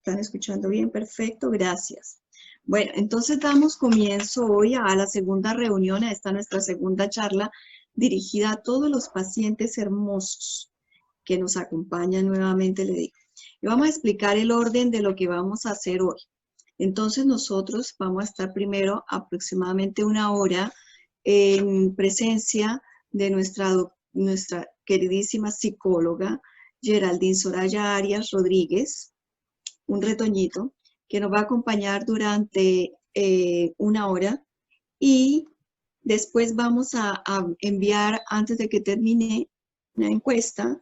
¿Están escuchando bien? Perfecto, gracias. Bueno, entonces damos comienzo hoy a la segunda reunión, a esta nuestra segunda charla dirigida a todos los pacientes hermosos que nos acompañan nuevamente, le digo. Y vamos a explicar el orden de lo que vamos a hacer hoy. Entonces nosotros vamos a estar primero aproximadamente una hora en presencia de nuestra queridísima psicóloga Geraldine Soraya Arias Rodríguez, un retoñito, que nos va a acompañar durante una hora y después vamos a enviar, antes de que termine, una encuesta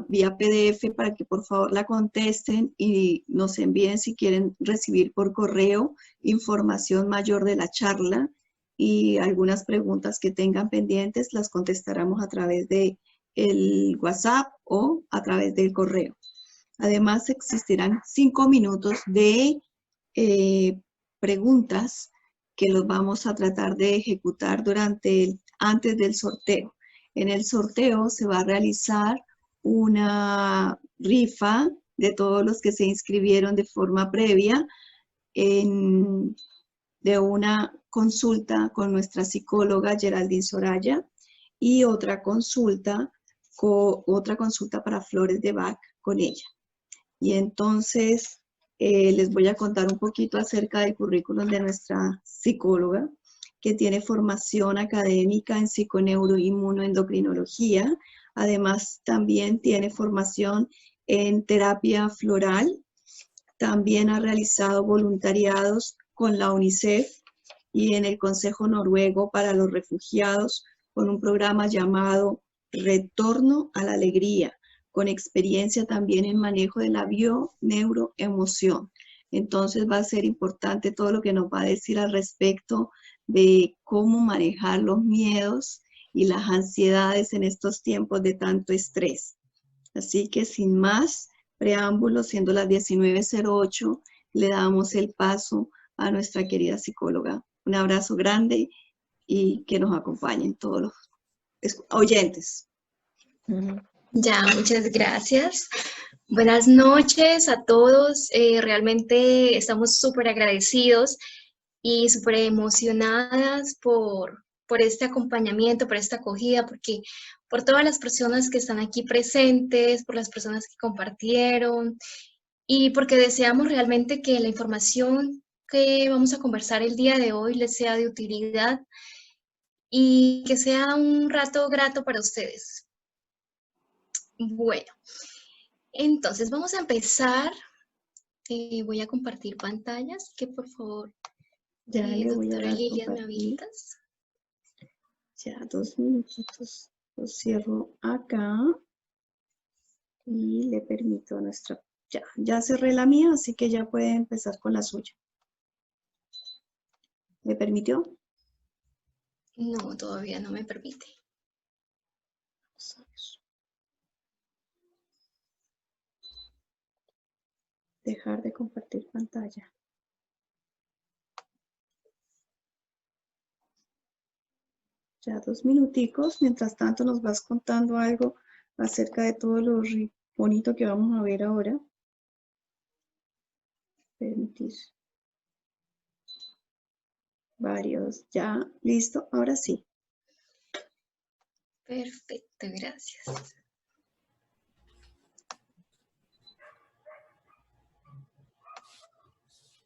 vía PDF para que por favor la contesten y nos envíen si quieren recibir por correo información mayor de la charla y algunas preguntas que tengan pendientes las contestaremos a través de el WhatsApp o a través del correo. Además, existirán 5 minutos de preguntas que los vamos a tratar de ejecutar antes del sorteo. En el sorteo se va a realizar una rifa de todos los que se inscribieron de forma previa de una consulta con nuestra psicóloga Geraldine Soraya y otra consulta para flores de Bach con ella. Y entonces les voy a contar un poquito acerca del currículum de nuestra psicóloga, que tiene formación académica en psiconeuroinmunoendocrinología. Además, también tiene formación en terapia floral. También ha realizado voluntariados con la UNICEF y en el Consejo Noruego para los Refugiados con un programa llamado Retorno a la Alegría, con experiencia también en manejo de la bio-neuroemoción. Entonces va a ser importante todo lo que nos va a decir al respecto de cómo manejar los miedos y las ansiedades en estos tiempos de tanto estrés. Así que sin más preámbulos, siendo las 19:08, le damos el paso a nuestra querida psicóloga. Un abrazo grande y que nos acompañen todos los oyentes. Ya, muchas gracias. Buenas noches a todos. Realmente estamos súper agradecidos y súper emocionadas por este acompañamiento, por esta acogida, por todas las personas que están aquí presentes, por las personas que compartieron y porque deseamos realmente que la información que vamos a conversar el día de hoy les sea de utilidad y que sea un rato grato para ustedes. Bueno, entonces vamos a empezar. Voy a compartir pantallas, así que por favor, ya le voy a doctora dar Lilian, ¿me compartir. habilitas? Ya 2 minutitos. Lo cierro acá y le permito a nuestra... Ya cerré la mía, así que ya puede empezar con la suya. ¿Me permitió? No, todavía no me permite. Vamos a ver. Dejar de compartir pantalla. Ya 2 minuticos. Mientras tanto nos vas contando algo acerca de todo lo bonito que vamos a ver ahora. Permitir. Varios. Ya. Listo. Ahora sí. Perfecto, gracias.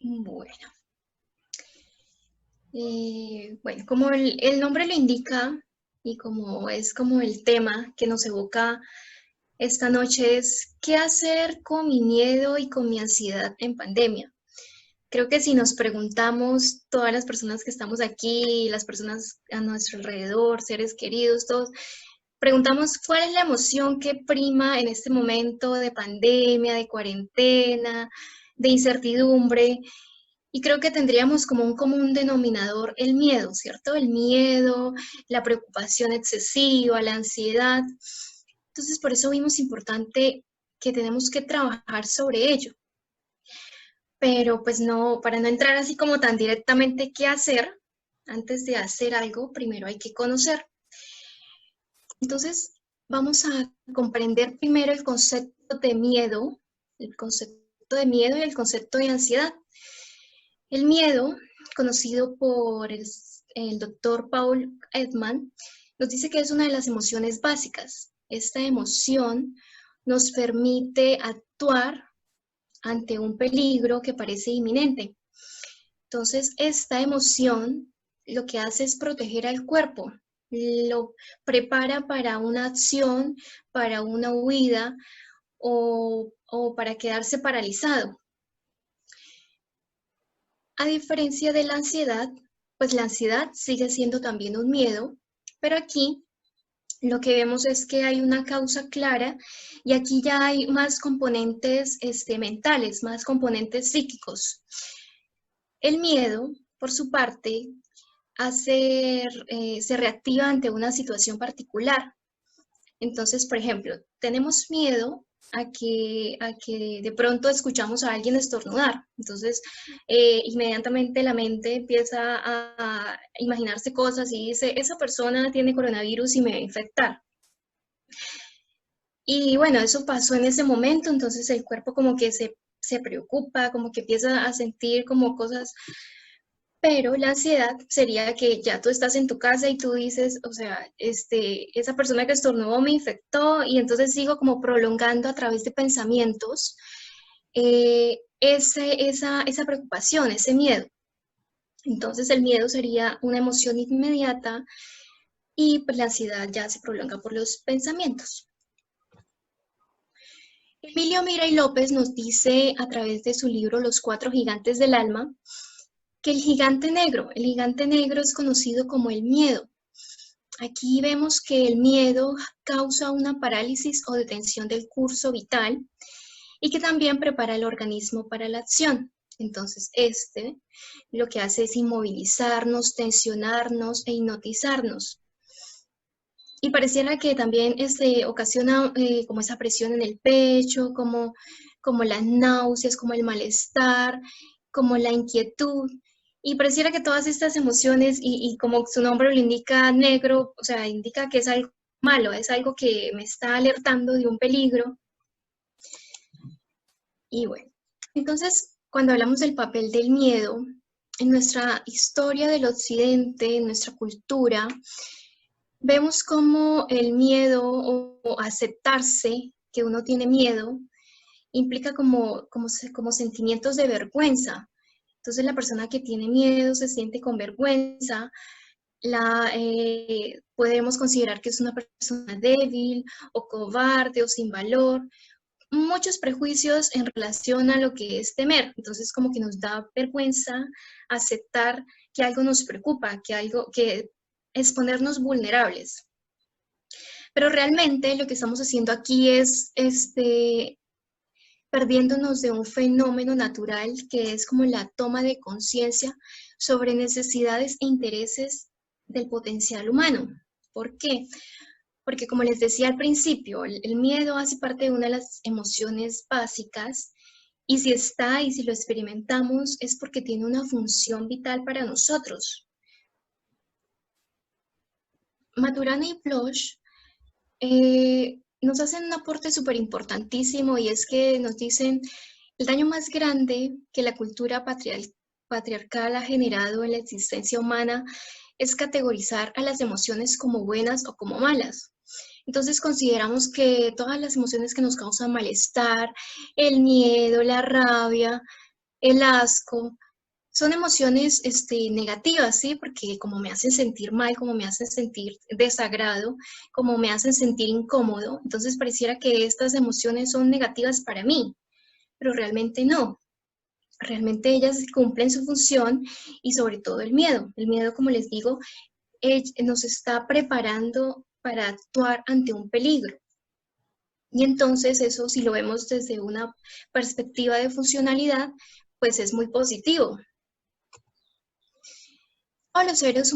Bueno. Bueno, como el nombre lo indica y como es como el tema que nos evoca esta noche es ¿qué hacer con mi miedo y con mi ansiedad en pandemia? Creo que si nos preguntamos, todas las personas que estamos aquí, las personas a nuestro alrededor, seres queridos, todos, preguntamos cuál es la emoción que prima en este momento de pandemia, de cuarentena, de incertidumbre. Y creo que tendríamos como un común denominador el miedo, ¿cierto? El miedo, la preocupación excesiva, la ansiedad. Entonces, por eso vimos importante que tenemos que trabajar sobre ello. Pero pues no, para no entrar así como tan directamente qué hacer, antes de hacer algo, primero hay que conocer. Entonces, vamos a comprender primero el concepto de miedo, el concepto concepto de miedo y el concepto de ansiedad. El miedo, conocido por el doctor Paul Ekman, nos dice que es una de las emociones básicas. Esta emoción nos permite actuar ante un peligro que parece inminente. Entonces, esta emoción lo que hace es proteger al cuerpo, lo prepara para una acción, para una huida o para quedarse paralizado. A diferencia de la ansiedad, pues la ansiedad sigue siendo también un miedo, pero aquí lo que vemos es que hay una causa clara y aquí ya hay más componentes mentales, más componentes psíquicos. El miedo, por su parte, se reactiva ante una situación particular. Entonces, por ejemplo, tenemos miedo a que de pronto escuchamos a alguien estornudar. Entonces, inmediatamente la mente empieza a imaginarse cosas y dice, esa persona tiene coronavirus y me va a infectar. Y bueno, eso pasó en ese momento, entonces el cuerpo como que se preocupa, como que empieza a sentir como cosas. Pero la ansiedad sería que ya tú estás en tu casa y tú dices, o sea, esa persona que estornudó me infectó y entonces sigo como prolongando a través de pensamientos esa preocupación, ese miedo. Entonces el miedo sería una emoción inmediata y pues la ansiedad ya se prolonga por los pensamientos. Emilio Miray López nos dice a través de su libro Los 4 gigantes del alma, que el gigante negro es conocido como el miedo. Aquí vemos que el miedo causa una parálisis o detención del curso vital y que también prepara el organismo para la acción. Entonces, lo que hace es inmovilizarnos, tensionarnos e hipnotizarnos. Y pareciera que también ocasiona como esa presión en el pecho, como las náuseas, como el malestar, como la inquietud. Y pareciera que todas estas emociones, y como su nombre lo indica, negro, o sea, indica que es algo malo, es algo que me está alertando de un peligro. Y bueno, entonces, cuando hablamos del papel del miedo, en nuestra historia del occidente, en nuestra cultura, vemos como el miedo o aceptarse que uno tiene miedo implica como sentimientos de vergüenza. Entonces la persona que tiene miedo se siente con vergüenza, podemos considerar que es una persona débil o cobarde o sin valor. Muchos prejuicios en relación a lo que es temer. Entonces como que nos da vergüenza aceptar que algo nos preocupa, que es ponernos vulnerables. Pero realmente lo que estamos haciendo aquí es perdiéndonos de un fenómeno natural que es como la toma de conciencia sobre necesidades e intereses del potencial humano. ¿Por qué? Porque como les decía al principio, el miedo hace parte de una de las emociones básicas y si está y si lo experimentamos es porque tiene una función vital para nosotros. Maturana y Bloch nos hacen un aporte súper importantísimo y es que nos dicen el daño más grande que la cultura patriarcal ha generado en la existencia humana es categorizar a las emociones como buenas o como malas. Entonces consideramos que todas las emociones que nos causan malestar, el miedo, la rabia, el asco, son emociones negativas, ¿sí? Porque como me hacen sentir mal, como me hacen sentir desagrado, como me hacen sentir incómodo, entonces pareciera que estas emociones son negativas para mí, pero realmente no. Realmente ellas cumplen su función y sobre todo el miedo. El miedo, como les digo, nos está preparando para actuar ante un peligro. Y entonces eso, si lo vemos desde una perspectiva de funcionalidad, pues es muy positivo. Todos los seres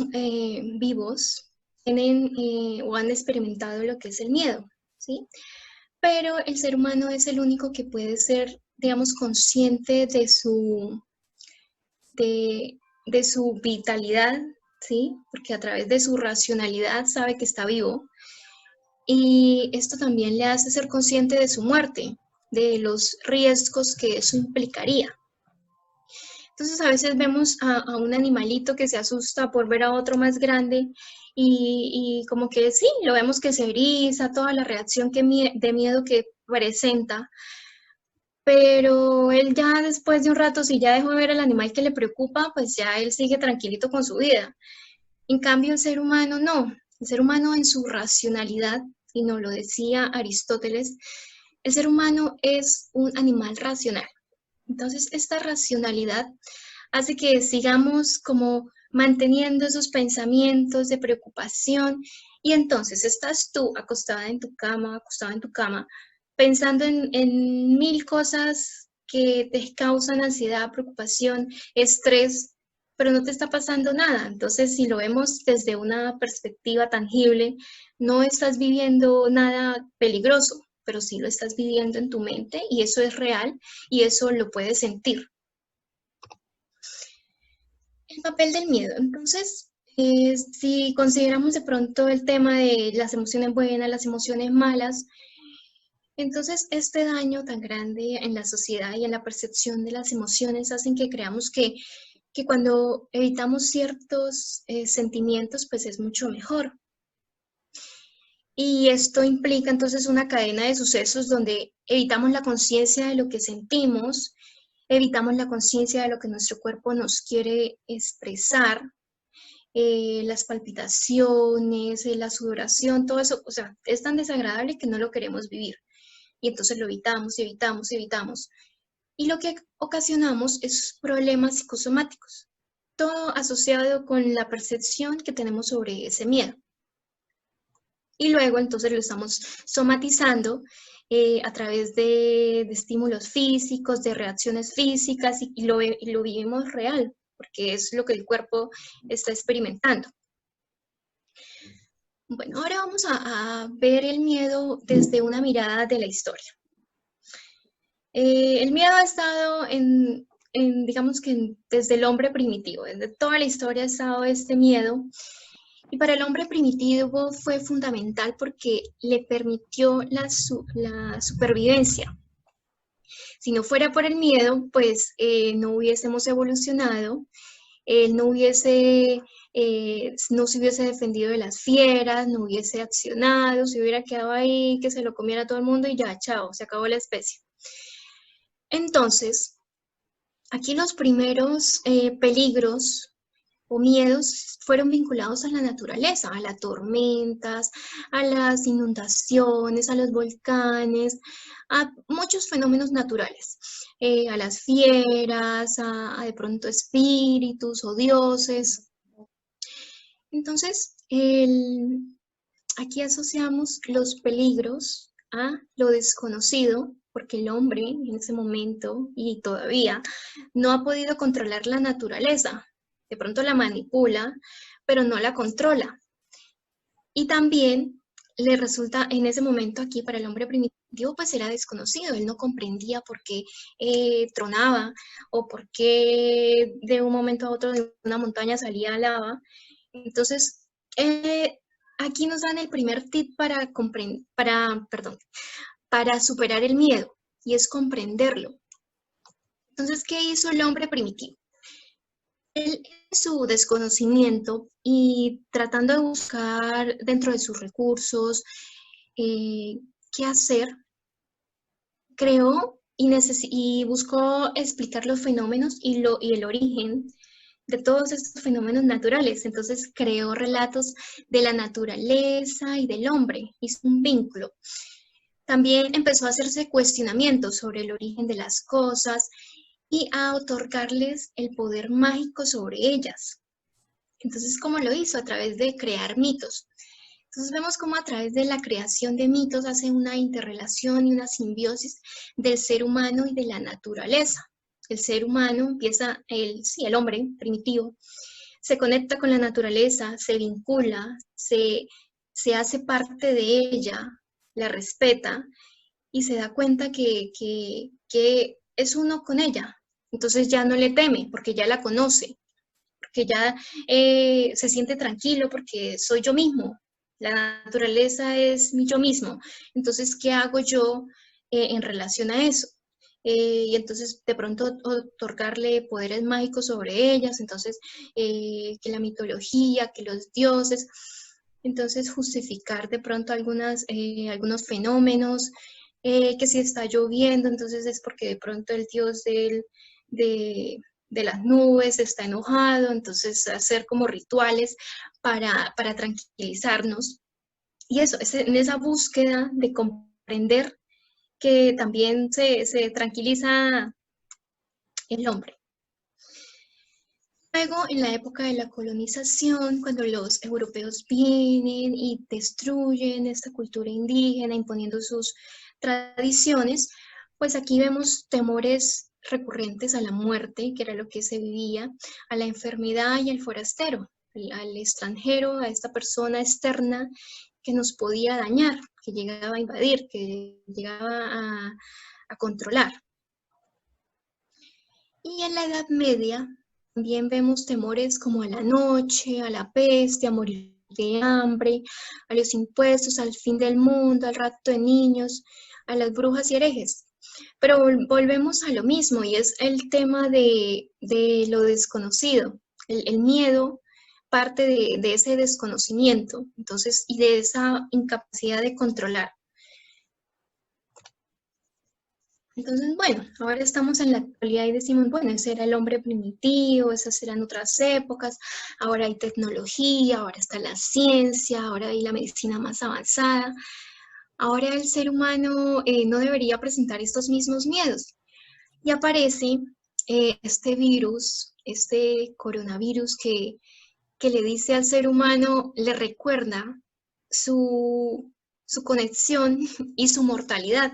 vivos tienen o han experimentado lo que es el miedo, ¿sí? Pero el ser humano es el único que puede ser, digamos, consciente de su vitalidad, ¿sí? Porque a través de su racionalidad sabe que está vivo. Y esto también le hace ser consciente de su muerte. de los riesgos que eso implicaría. Entonces a veces vemos a un animalito que se asusta por ver a otro más grande y como que sí, lo vemos que se eriza, toda la reacción de miedo que presenta, pero él ya después de un rato, si ya dejó de ver al animal que le preocupa, pues ya él sigue tranquilito con su vida. En cambio, el ser humano no. El ser humano en su racionalidad, y nos lo decía Aristóteles, el ser humano es un animal racional. Entonces, esta racionalidad hace que sigamos como manteniendo esos pensamientos de preocupación y entonces estás tú acostada en tu cama, acostada en tu cama, pensando en mil cosas que te causan ansiedad, preocupación, estrés, pero no te está pasando nada. Entonces, si lo vemos desde una perspectiva tangible, no estás viviendo nada peligroso, pero sí lo estás viviendo en tu mente y eso es real y eso lo puedes sentir. El papel del miedo. Entonces, si consideramos de pronto el tema de las emociones buenas, las emociones malas, entonces este daño tan grande en la sociedad y en la percepción de las emociones hacen que creamos que cuando evitamos ciertos sentimientos, pues es mucho mejor. Y esto implica entonces una cadena de sucesos donde evitamos la conciencia de lo que sentimos, evitamos la conciencia de lo que nuestro cuerpo nos quiere expresar, las palpitaciones, la sudoración, todo eso, o sea, es tan desagradable que no lo queremos vivir. Y entonces lo evitamos, evitamos, evitamos. Y lo que ocasionamos es problemas psicosomáticos, todo asociado con la percepción que tenemos sobre ese miedo. Y luego entonces lo estamos somatizando a través de estímulos físicos, de reacciones físicas y lo vivimos real, porque es lo que el cuerpo está experimentando. Bueno, ahora vamos a ver el miedo desde una mirada de la historia. El miedo ha estado digamos que desde el hombre primitivo, desde toda la historia ha estado este miedo. Y para el hombre primitivo fue fundamental porque le permitió la supervivencia. Si no fuera por el miedo, pues no hubiésemos evolucionado, no se hubiese defendido de las fieras, no hubiese accionado, se hubiera quedado ahí, que se lo comiera todo el mundo y ya, chao, se acabó la especie. Entonces, aquí los primeros peligros o miedos fueron vinculados a la naturaleza, a las tormentas, a las inundaciones, a los volcanes, a muchos fenómenos naturales, a las fieras, a de pronto espíritus o dioses. Entonces, aquí asociamos los peligros a lo desconocido, porque el hombre en ese momento y todavía no ha podido controlar la naturaleza. De pronto la manipula, pero no la controla. Y también le resulta en ese momento aquí para el hombre primitivo, pues era desconocido. Él no comprendía por qué tronaba o por qué de un momento a otro de una montaña salía lava. Entonces, aquí nos dan el primer tip para superar el miedo, y es comprenderlo. Entonces, ¿qué hizo el hombre primitivo? Él, en su desconocimiento y tratando de buscar dentro de sus recursos qué hacer, creó y buscó explicar los fenómenos y el origen de todos estos fenómenos naturales. Entonces creó relatos de la naturaleza y del hombre, hizo un vínculo. También empezó a hacerse cuestionamientos sobre el origen de las cosas y a otorgarles el poder mágico sobre ellas. Entonces, ¿cómo lo hizo? A través de crear mitos. Entonces vemos cómo a través de la creación de mitos hace una interrelación y una simbiosis del ser humano y de la naturaleza. El ser humano empieza, el hombre primitivo, se conecta con la naturaleza, se vincula, se hace parte de ella, la respeta y se da cuenta que es uno con ella. Entonces ya no le teme porque ya la conoce, porque ya se siente tranquilo porque soy yo mismo. La naturaleza es yo mismo. Entonces, ¿qué hago yo en relación a eso. Y entonces de pronto otorgarle poderes mágicos sobre ellas, entonces que la mitología, que los dioses, entonces justificar de pronto algunos fenómenos, que si está lloviendo, entonces es porque de pronto el dios de, de las nubes está enojado, entonces hacer como rituales para tranquilizarnos. Y eso, en esa búsqueda de comprender que también se tranquiliza el hombre. Luego, en la época de la colonización, cuando los europeos vienen y destruyen esta cultura indígena, imponiendo sus tradiciones, pues aquí vemos temores recurrentes a la muerte, que era lo que se vivía, a la enfermedad y al forastero, al extranjero, a esta persona externa que nos podía dañar, que llegaba a invadir, que llegaba a controlar. Y en la Edad Media también vemos temores como a la noche, a la peste, a morir de hambre, a los impuestos, al fin del mundo, al rapto de niños, a las brujas y herejes. Pero volvemos a lo mismo, y es el tema de lo desconocido. El miedo parte de ese desconocimiento, entonces, y de esa incapacidad de controlar. Entonces, bueno, ahora estamos en la actualidad y decimos, bueno, ese era el hombre primitivo, esas eran otras épocas, ahora hay tecnología, ahora está la ciencia, ahora hay la medicina más avanzada. Ahora el ser humano no debería presentar estos mismos miedos. Y aparece este virus, este coronavirus que le dice al ser humano, le recuerda su conexión y su mortalidad.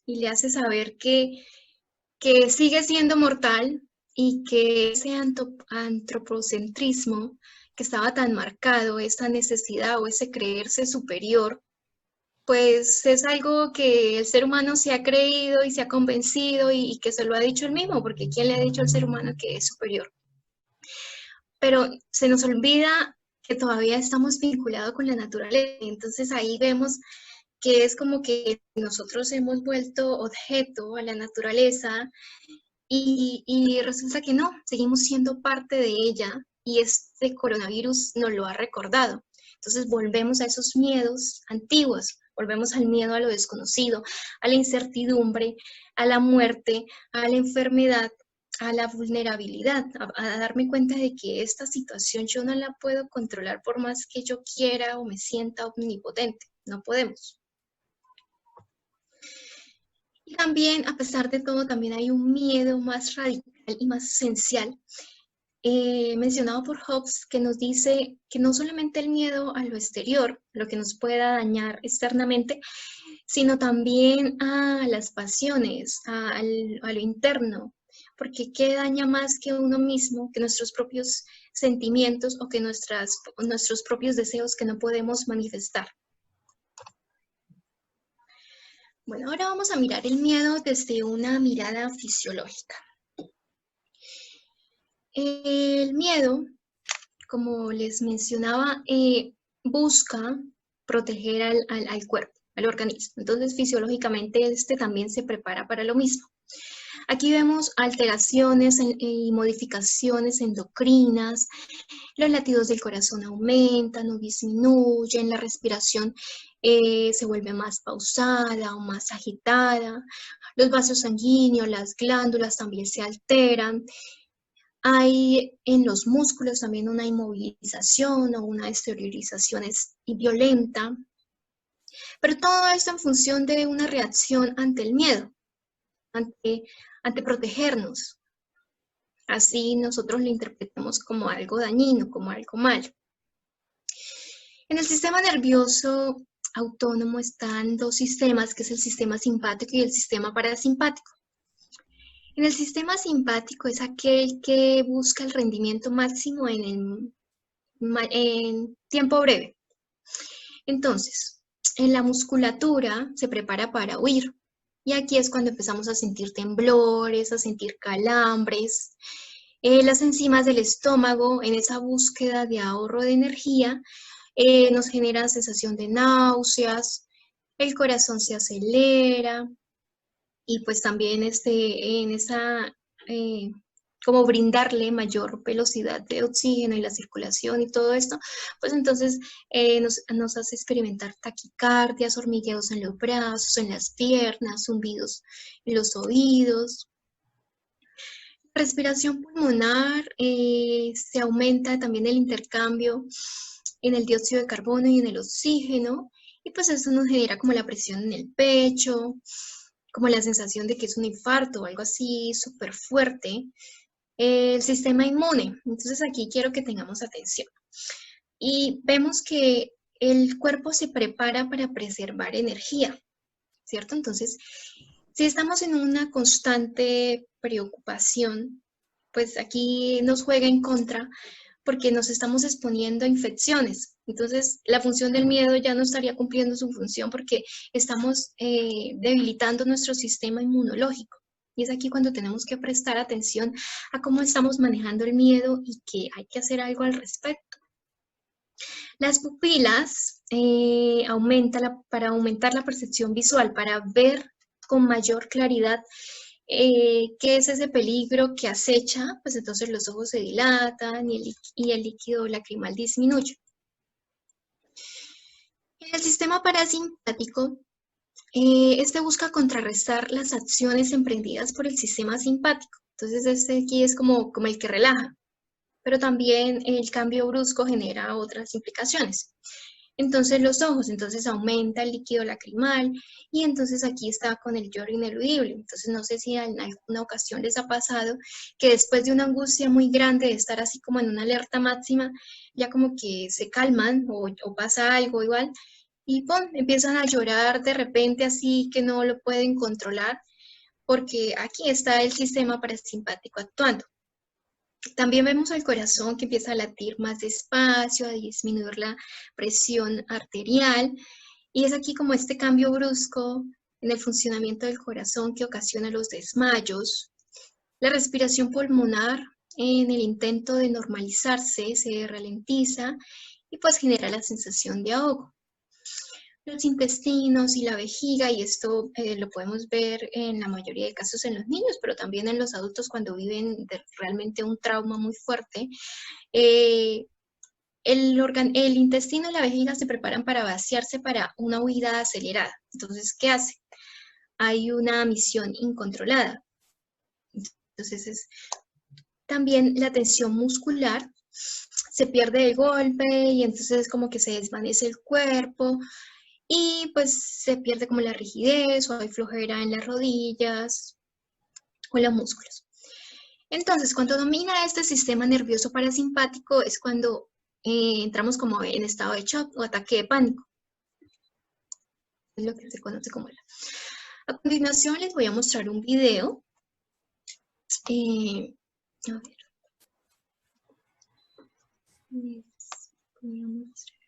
Y le hace saber que sigue siendo mortal y que ese antropocentrismo que estaba tan marcado, esa necesidad o ese creerse superior, pues es algo que el ser humano se ha creído y se ha convencido y que se lo ha dicho él mismo, porque ¿quién le ha dicho al ser humano que es superior? Pero se nos olvida que todavía estamos vinculados con la naturaleza, entonces ahí vemos que es como que nosotros hemos vuelto objeto a la naturaleza y resulta que no, seguimos siendo parte de ella y este coronavirus nos lo ha recordado. Entonces volvemos a esos miedos antiguos, volvemos al miedo a lo desconocido, a la incertidumbre, a la muerte, a la enfermedad, a la vulnerabilidad, a darme cuenta de que esta situación yo no la puedo controlar por más que yo quiera o me sienta omnipotente, no podemos. Y también, a pesar de todo, también hay un miedo más radical y más esencial, mencionado por Hobbes, que nos dice que no solamente el miedo a lo exterior, lo que nos pueda dañar externamente, sino también a las pasiones, a lo interno, porque ¿qué daña más que uno mismo, que nuestros propios sentimientos o que nuestros propios deseos que no podemos manifestar? Bueno, ahora vamos a mirar el miedo desde una mirada fisiológica. El miedo, como les mencionaba, busca proteger al cuerpo, al organismo. Entonces, fisiológicamente, este también se prepara para lo mismo. Aquí vemos alteraciones y modificaciones endocrinas, los latidos del corazón aumentan o disminuyen, la respiración se vuelve más pausada o más agitada, los vasos sanguíneos, las glándulas también se alteran. Hay en los músculos también una inmovilización o una exteriorización violenta, pero todo esto en función de una reacción ante el miedo, ante protegernos. Así nosotros lo interpretamos como algo dañino, como algo malo. En el sistema nervioso autónomo están dos sistemas, que es el sistema simpático y el sistema parasimpático. En el sistema simpático es aquel que busca el rendimiento máximo en tiempo breve. Entonces, en la musculatura se prepara para huir. Y aquí es cuando empezamos a sentir temblores, a sentir calambres. Las enzimas del estómago, en esa búsqueda de ahorro de energía, nos generan sensación de náuseas, el corazón se acelera, y pues también en esa, como brindarle mayor velocidad de oxígeno y la circulación y todo esto, pues entonces nos hace experimentar taquicardias, hormigueos en los brazos, en las piernas, zumbidos en los oídos. Respiración pulmonar, se aumenta también el intercambio en el dióxido de carbono y en el oxígeno, y pues eso nos genera como la presión en el pecho, como la sensación de que es un infarto o algo así súper fuerte. El sistema inmune, entonces aquí quiero que tengamos atención. Y vemos que el cuerpo se prepara para preservar energía, ¿cierto? Entonces, si estamos en una constante preocupación, pues aquí nos juega en contra porque nos estamos exponiendo a infecciones. Entonces, la función del miedo ya no estaría cumpliendo su función porque estamos debilitando nuestro sistema inmunológico. Y es aquí cuando tenemos que prestar atención a cómo estamos manejando el miedo y que hay que hacer algo al respecto. Las pupilas para aumentar la percepción visual, para ver con mayor claridad qué es ese peligro que acecha, pues entonces los ojos se dilatan y el líquido lacrimal disminuye. En el sistema parasimpático, este busca contrarrestar las acciones emprendidas por el sistema simpático. Entonces este aquí es como el que relaja, pero también el cambio brusco genera otras implicaciones. Entonces los ojos, entonces aumenta el líquido lacrimal y entonces aquí está con el lloro ineludible. Entonces no sé si en alguna ocasión les ha pasado que después de una angustia muy grande de estar así como en una alerta máxima, ya como que se calman o pasa algo igual y ¡pum! Empiezan a llorar de repente así que no lo pueden controlar porque aquí está el sistema parasimpático actuando. También vemos al corazón que empieza a latir más despacio, a disminuir la presión arterial. Y es aquí como este cambio brusco en el funcionamiento del corazón que ocasiona los desmayos. La respiración pulmonar en el intento de normalizarse se ralentiza y pues genera la sensación de ahogo. Los intestinos y la vejiga, y esto lo podemos ver en la mayoría de casos en los niños, pero también en los adultos cuando viven realmente un trauma muy fuerte, el intestino y la vejiga se preparan para vaciarse para una huida acelerada. Entonces, ¿qué hace? Hay una misión incontrolada. Entonces, también la tensión muscular se pierde de golpe y entonces es como que se desvanece el cuerpo y pues se pierde como la rigidez o hay flojera en las rodillas o los músculos. Entonces, cuando domina este sistema nervioso parasimpático es cuando entramos como en estado de shock o ataque de pánico. Es lo que se conoce como la. A continuación les voy a mostrar un video. A ver. Les voy a mostrar.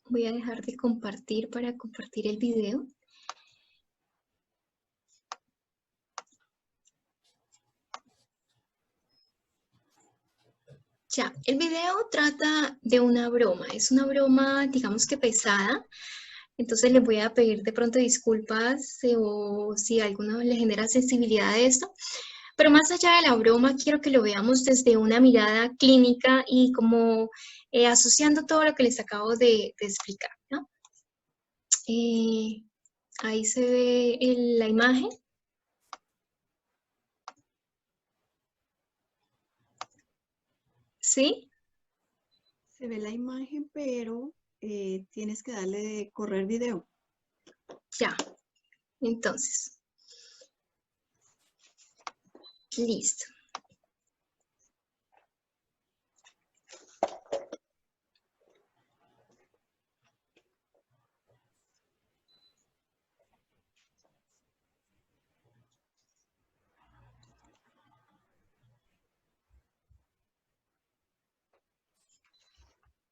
Voy a dejar de compartir para compartir el video. Ya, el video trata de una broma. Es una broma, digamos que pesada. Entonces les voy a pedir de pronto disculpas o si a alguno le genera sensibilidad de esto. Pero más allá de la broma, quiero que lo veamos desde una mirada clínica y como asociando todo lo que les acabo de explicar, ¿no? Ahí se ve la imagen. ¿Sí? Se ve la imagen, pero tienes que darle de correr video. Ya. Entonces. Listo.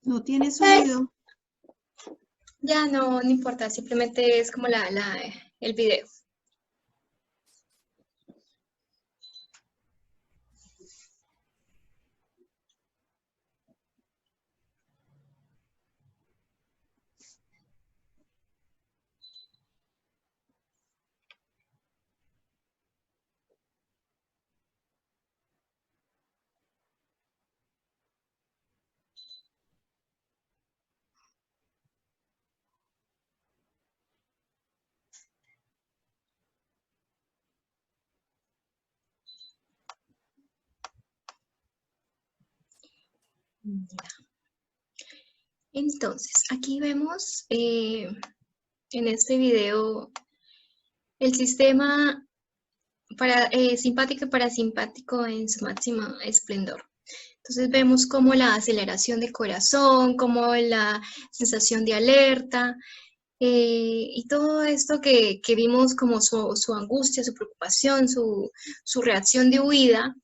No tiene sonido. Ya no importa, simplemente es como el video. Entonces, aquí vemos en este video el sistema simpático y parasimpático en su máximo esplendor. Entonces vemos como la aceleración de corazón, como la sensación de alerta, y todo esto que vimos como su angustia, su preocupación, su reacción de huida,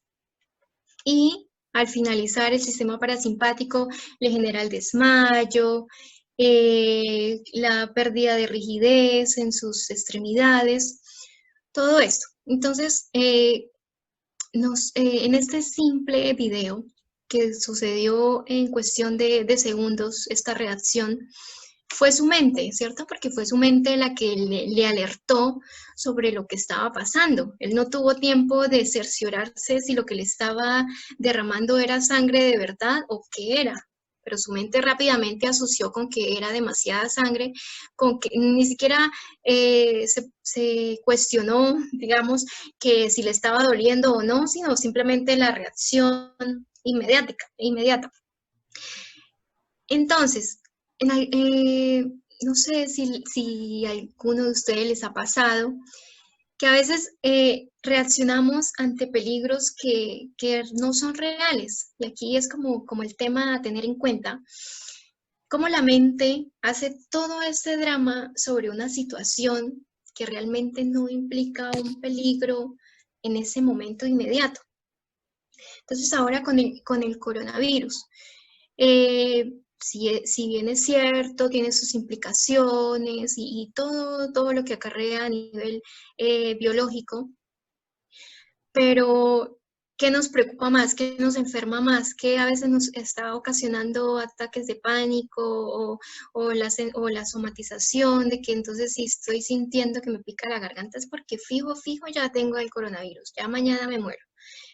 y al finalizar el sistema parasimpático le genera el desmayo, la pérdida de rigidez en sus extremidades, todo esto. Entonces, en este simple video que sucedió en cuestión de segundos, esta reacción, fue su mente, ¿cierto? Porque fue su mente la que le alertó sobre lo que estaba pasando. Él no tuvo tiempo de cerciorarse si lo que le estaba derramando era sangre de verdad o qué era. Pero su mente rápidamente asoció con que era demasiada sangre, con que ni siquiera se cuestionó, digamos, que si le estaba doliendo o no, sino simplemente la reacción inmediata. Entonces, no sé si a alguno de ustedes les ha pasado que a veces reaccionamos ante peligros que no son reales. Y aquí es como el tema a tener en cuenta, cómo la mente hace todo este drama sobre una situación que realmente no implica un peligro en ese momento inmediato. Entonces ahora con el coronavirus, si bien es cierto, tiene sus implicaciones y todo lo que acarrea a nivel biológico, pero ¿qué nos preocupa más? ¿Qué nos enferma más? ¿Qué a veces nos está ocasionando ataques de pánico o la somatización de que entonces si estoy sintiendo que me pica la garganta es porque fijo ya tengo el coronavirus, ya mañana me muero?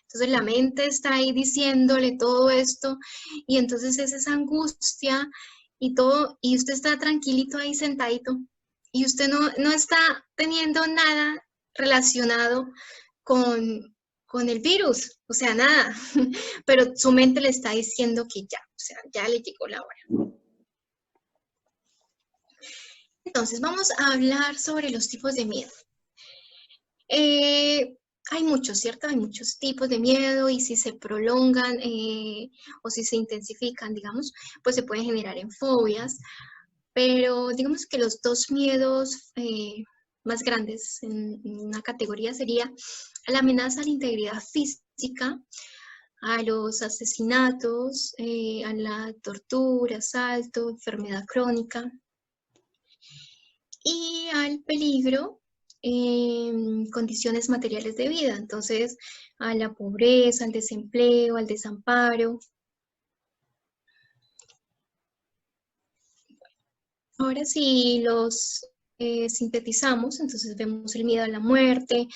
Entonces la mente está ahí diciéndole todo esto y entonces es esa angustia y todo, y usted está tranquilito ahí sentadito y usted no está teniendo nada relacionado con el virus, o sea, nada, pero su mente le está diciendo que ya, o sea, ya le llegó la hora. Entonces vamos a hablar sobre los tipos de miedo. Hay muchos, ¿cierto? Hay muchos tipos de miedo y si se prolongan o si se intensifican, digamos, pues se pueden generar en fobias, pero digamos que los dos miedos más grandes en una categoría sería la amenaza a la integridad física, a los asesinatos, a la tortura, asalto, enfermedad crónica y al peligro en condiciones materiales de vida, entonces a la pobreza, al desempleo, al desamparo. Ahora si los sintetizamos, entonces vemos el miedo a la muerte,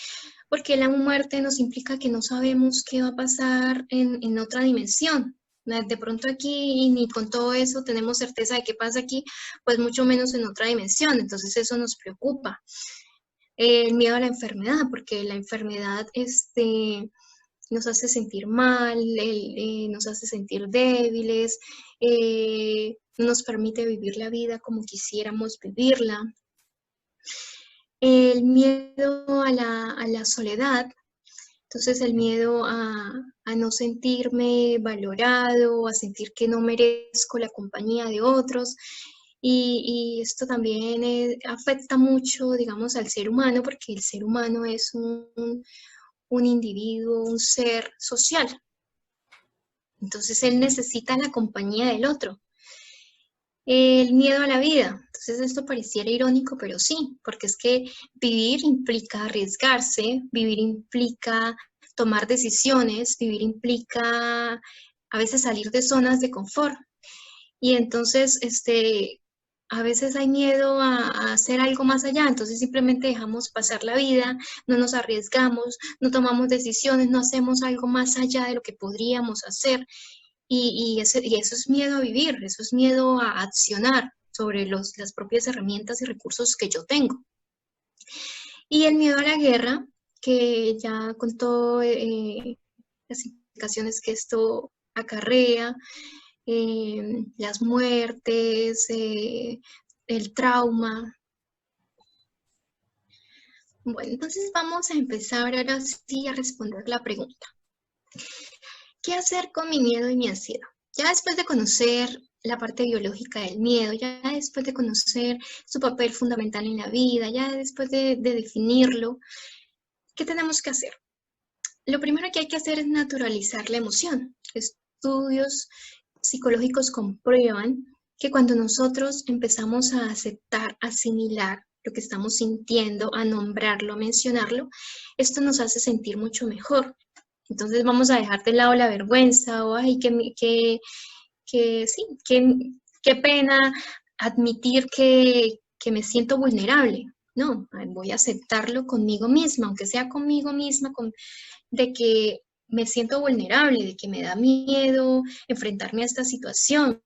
porque la muerte nos implica que no sabemos qué va a pasar en otra dimensión. De pronto aquí, ni con todo eso tenemos certeza de qué pasa aquí, pues mucho menos en otra dimensión, entonces eso nos preocupa. El miedo a la enfermedad, porque la enfermedad nos hace sentir mal, nos hace sentir débiles, no nos permite vivir la vida como quisiéramos vivirla. El miedo a la soledad, entonces el miedo a no sentirme valorado, a sentir que no merezco la compañía de otros. Y esto también afecta mucho, digamos, al ser humano, porque el ser humano es un individuo, un ser social. Entonces él necesita la compañía del otro. El miedo a la vida. Entonces esto pareciera irónico, pero sí, porque es que vivir implica arriesgarse, vivir implica tomar decisiones, vivir implica a veces salir de zonas de confort. Y entonces, a veces hay miedo a hacer algo más allá, entonces simplemente dejamos pasar la vida, no nos arriesgamos, no tomamos decisiones, no hacemos algo más allá de lo que podríamos hacer. Y eso es miedo a vivir, eso es miedo a accionar sobre las propias herramientas y recursos que yo tengo. Y el miedo a la guerra, que ya con todas las implicaciones que esto acarrea, las muertes, el trauma. Bueno, entonces vamos a empezar ahora sí a responder la pregunta. ¿Qué hacer con mi miedo y mi ansiedad? Ya después de conocer la parte biológica del miedo, ya después de conocer su papel fundamental en la vida, ya después de definirlo, ¿qué tenemos que hacer? Lo primero que hay que hacer es naturalizar la emoción. Estudios psicológicos comprueban que cuando nosotros empezamos a aceptar, asimilar lo que estamos sintiendo, a nombrarlo, a mencionarlo, esto nos hace sentir mucho mejor. Entonces vamos a dejar de lado la vergüenza o ay, qué pena admitir que me siento vulnerable. No, voy a aceptarlo conmigo misma, aunque sea conmigo misma, de que me siento vulnerable, de que me da miedo enfrentarme a esta situación.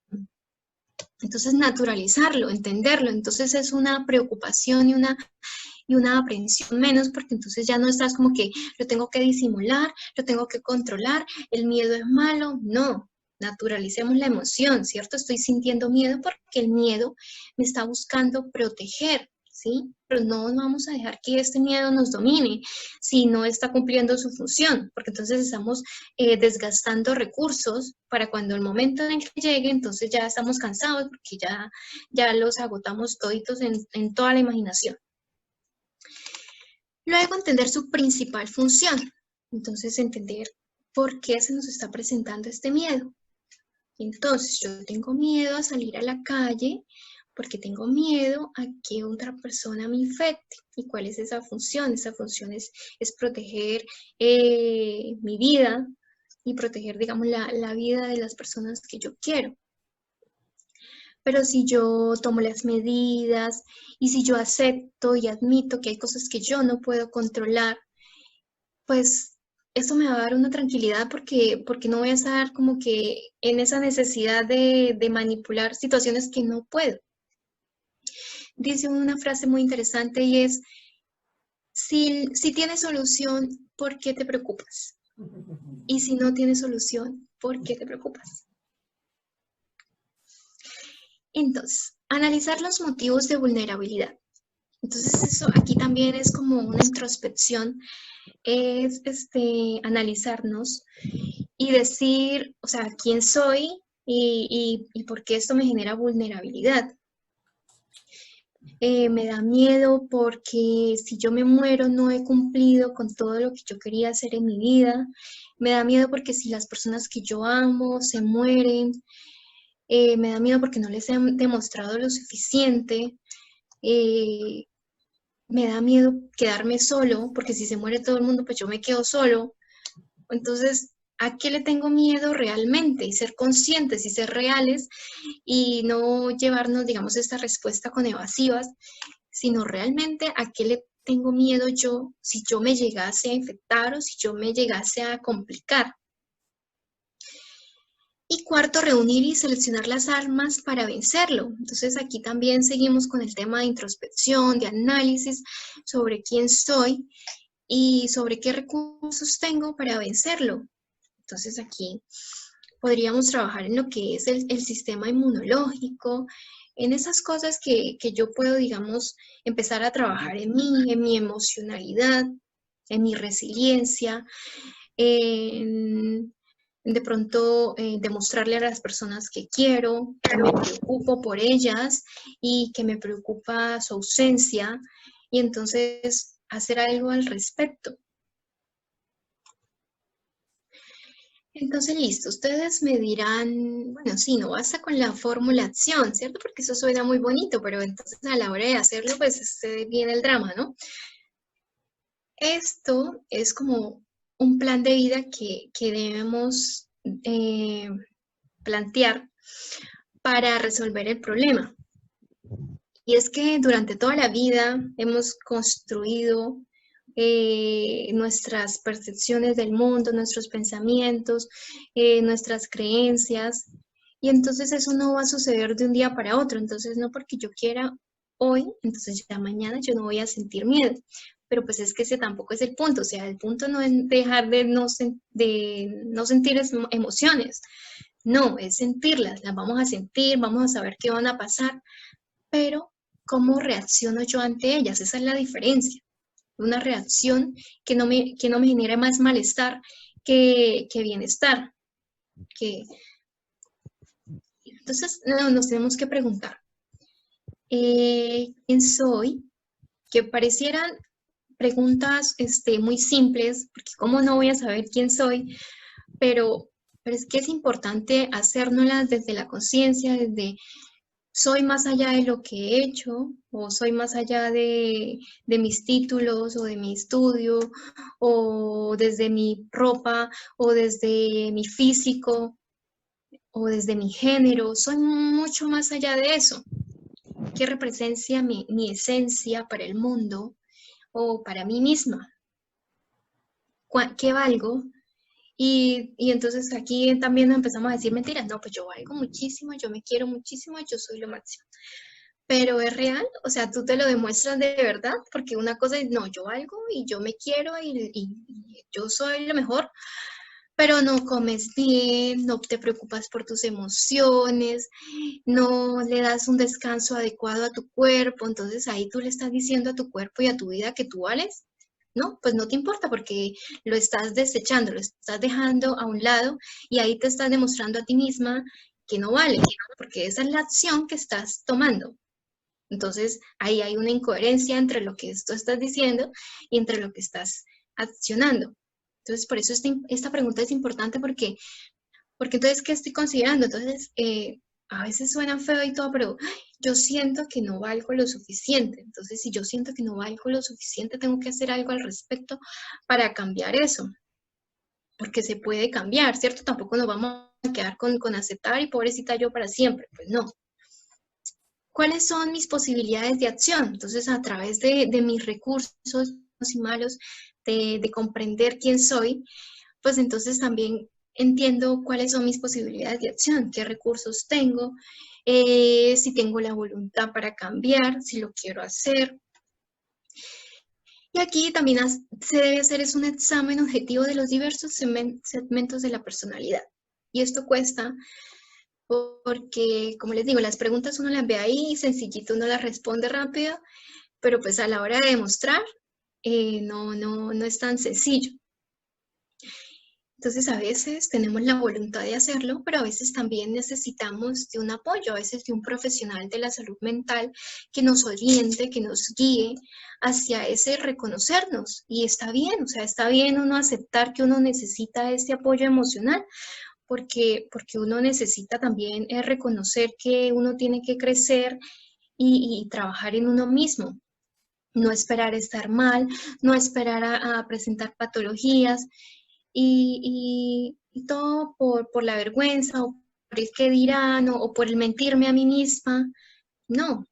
Entonces, naturalizarlo, entenderlo. Entonces, es una preocupación y una aprensión menos, porque entonces ya no estás como que lo tengo que disimular, lo tengo que controlar, el miedo es malo. No, naturalicemos la emoción, ¿cierto? Estoy sintiendo miedo porque el miedo me está buscando proteger, ¿sí? Pero no vamos a dejar que este miedo nos domine si no está cumpliendo su función, porque entonces estamos desgastando recursos para cuando el momento en que llegue, entonces ya estamos cansados porque ya los agotamos toditos en toda la imaginación. Luego, entender su principal función. Entonces, entender por qué se nos está presentando este miedo. Entonces, yo tengo miedo a salir a la calle porque tengo miedo a que otra persona me infecte. ¿Y cuál es esa función? Esa función es proteger mi vida y proteger, digamos, la vida de las personas que yo quiero. Pero si yo tomo las medidas y si yo acepto y admito que hay cosas que yo no puedo controlar, pues eso me va a dar una tranquilidad porque no voy a estar como que en esa necesidad de manipular situaciones que no puedo. Dice una frase muy interesante y es, si tienes solución, ¿por qué te preocupas? Y si no tienes solución, ¿por qué te preocupas? Entonces, analizar los motivos de vulnerabilidad. Entonces, eso aquí también es como una introspección, es analizarnos y decir, o sea, quién soy y por qué esto me genera vulnerabilidad. Me da miedo porque si yo me muero no he cumplido con todo lo que yo quería hacer en mi vida. Me da miedo porque si las personas que yo amo se mueren, me da miedo porque no les he demostrado lo suficiente. Me da miedo quedarme solo, porque si se muere todo el mundo, pues yo me quedo solo. Entonces, ¿a qué le tengo miedo realmente? Y ser conscientes y ser reales y no llevarnos, digamos, esta respuesta con evasivas, sino realmente a qué le tengo miedo yo si yo me llegase a infectar o si yo me llegase a complicar. Y cuarto, reunir y seleccionar las armas para vencerlo. Entonces aquí también seguimos con el tema de introspección, de análisis sobre quién soy y sobre qué recursos tengo para vencerlo. Entonces aquí podríamos trabajar en lo que es el sistema inmunológico, en esas cosas que yo puedo, digamos, empezar a trabajar en mí, en mi emocionalidad, en mi resiliencia, en de pronto demostrarle a las personas que quiero, que me preocupo por ellas y que me preocupa su ausencia y entonces hacer algo al respecto. Entonces, listo, ustedes me dirán, bueno, sí, no basta con la fórmula acción, ¿cierto? Porque eso suena muy bonito, pero entonces a la hora de hacerlo, pues viene el drama, ¿no? Esto es como un plan de vida que debemos plantear para resolver el problema. Y es que durante toda la vida hemos construido nuestras percepciones del mundo, nuestros pensamientos, nuestras creencias, y entonces eso no va a suceder de un día para otro. Entonces no porque yo quiera hoy, entonces ya mañana yo no voy a sentir miedo. Pero pues es que ese tampoco es el punto, o sea, el punto no es dejar de no sentir emociones, No, es sentirlas, las vamos a sentir, vamos a saber qué van a pasar, pero ¿cómo reacciono yo ante ellas? Esa es la diferencia. Una reacción que no me genere más malestar que bienestar. Que, entonces, nos tenemos que preguntar, ¿quién soy? Que parecieran preguntas muy simples, porque cómo no voy a saber quién soy, pero es que es importante hacérnoslas desde la conciencia, desde soy más allá de lo que he hecho, o soy más allá de mis títulos, o de mi estudio, o desde mi ropa, o desde mi físico, o desde mi género, soy mucho más allá de eso. ¿Qué representa mi esencia para el mundo o para mí misma? ¿Qué valgo? Y entonces aquí también empezamos a decir mentiras. No, pues yo valgo muchísimo, yo me quiero muchísimo, yo soy lo máximo. Pero es real, o sea, tú te lo demuestras de verdad, porque una cosa es, no, yo valgo y yo me quiero y yo soy lo mejor, pero no comes bien, no te preocupas por tus emociones, no le das un descanso adecuado a tu cuerpo, entonces ahí tú le estás diciendo a tu cuerpo y a tu vida que tú vales. No, pues no te importa porque lo estás desechando, lo estás dejando a un lado y ahí te estás demostrando a ti misma que no vale, porque esa es la acción que estás tomando. Entonces, ahí hay una incoherencia entre lo que tú estás diciendo y entre lo que estás accionando. Entonces, por eso esta pregunta es importante porque entonces, ¿qué estoy considerando? Entonces, a veces suena feo y todo, pero ay, yo siento que no valgo lo suficiente. Entonces, si yo siento que no valgo lo suficiente, tengo que hacer algo al respecto para cambiar eso, porque se puede cambiar, ¿cierto? Tampoco nos vamos a quedar con aceptar y pobrecita yo para siempre. Pues no. ¿Cuáles son mis posibilidades de acción? Entonces, a través de mis recursos buenos y malos, de comprender quién soy, pues entonces también entiendo cuáles son mis posibilidades de acción, qué recursos tengo, si tengo la voluntad para cambiar, si lo quiero hacer. Y aquí también se debe hacer es un examen objetivo de los diversos segmentos de la personalidad. Y esto cuesta porque, como les digo, las preguntas uno las ve ahí, sencillito uno las responde rápido, pero pues a la hora de demostrar no es tan sencillo. Entonces a veces tenemos la voluntad de hacerlo, pero a veces también necesitamos de un apoyo, a veces de un profesional de la salud mental que nos oriente, que nos guíe hacia ese reconocernos. Y está bien, o sea, está bien uno aceptar que uno necesita ese apoyo emocional, porque uno necesita también reconocer que uno tiene que crecer y trabajar en uno mismo. No esperar estar mal, no esperar a presentar patologías y todo por la vergüenza o por el que dirán o por el mentirme a mí misma. No,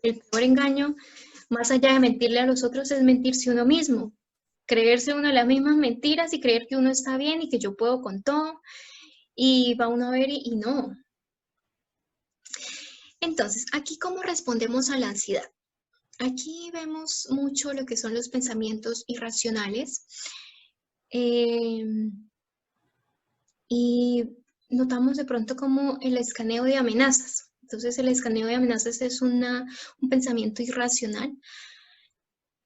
el peor engaño, más allá de mentirle a los otros, es mentirse uno mismo. Creerse uno las mismas mentiras y creer que uno está bien y que yo puedo con todo. Y va uno a ver y no. Entonces, aquí cómo respondemos a la ansiedad. Aquí vemos mucho lo que son los pensamientos irracionales y notamos de pronto como el escaneo de amenazas. Entonces, el escaneo de amenazas es un pensamiento irracional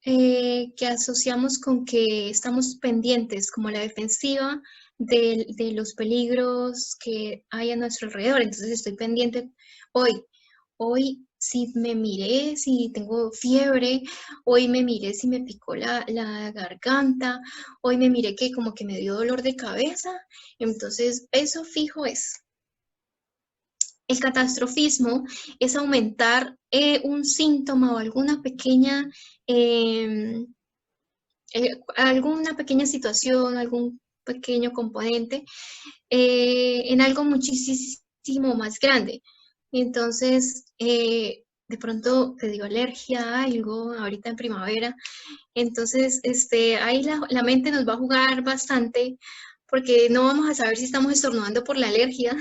que asociamos con que estamos pendientes, como la defensiva de los peligros que hay a nuestro alrededor. Entonces, estoy pendiente hoy si me miré, si tengo fiebre, hoy me miré si me picó la garganta, hoy me miré que como que me dio dolor de cabeza, entonces eso fijo es. El catastrofismo es aumentar un síntoma o alguna pequeña situación, algún pequeño componente en algo muchísimo más grande. Entonces, de pronto te dio alergia a algo ahorita en primavera, entonces ahí la mente nos va a jugar bastante porque no vamos a saber si estamos estornudando por la alergia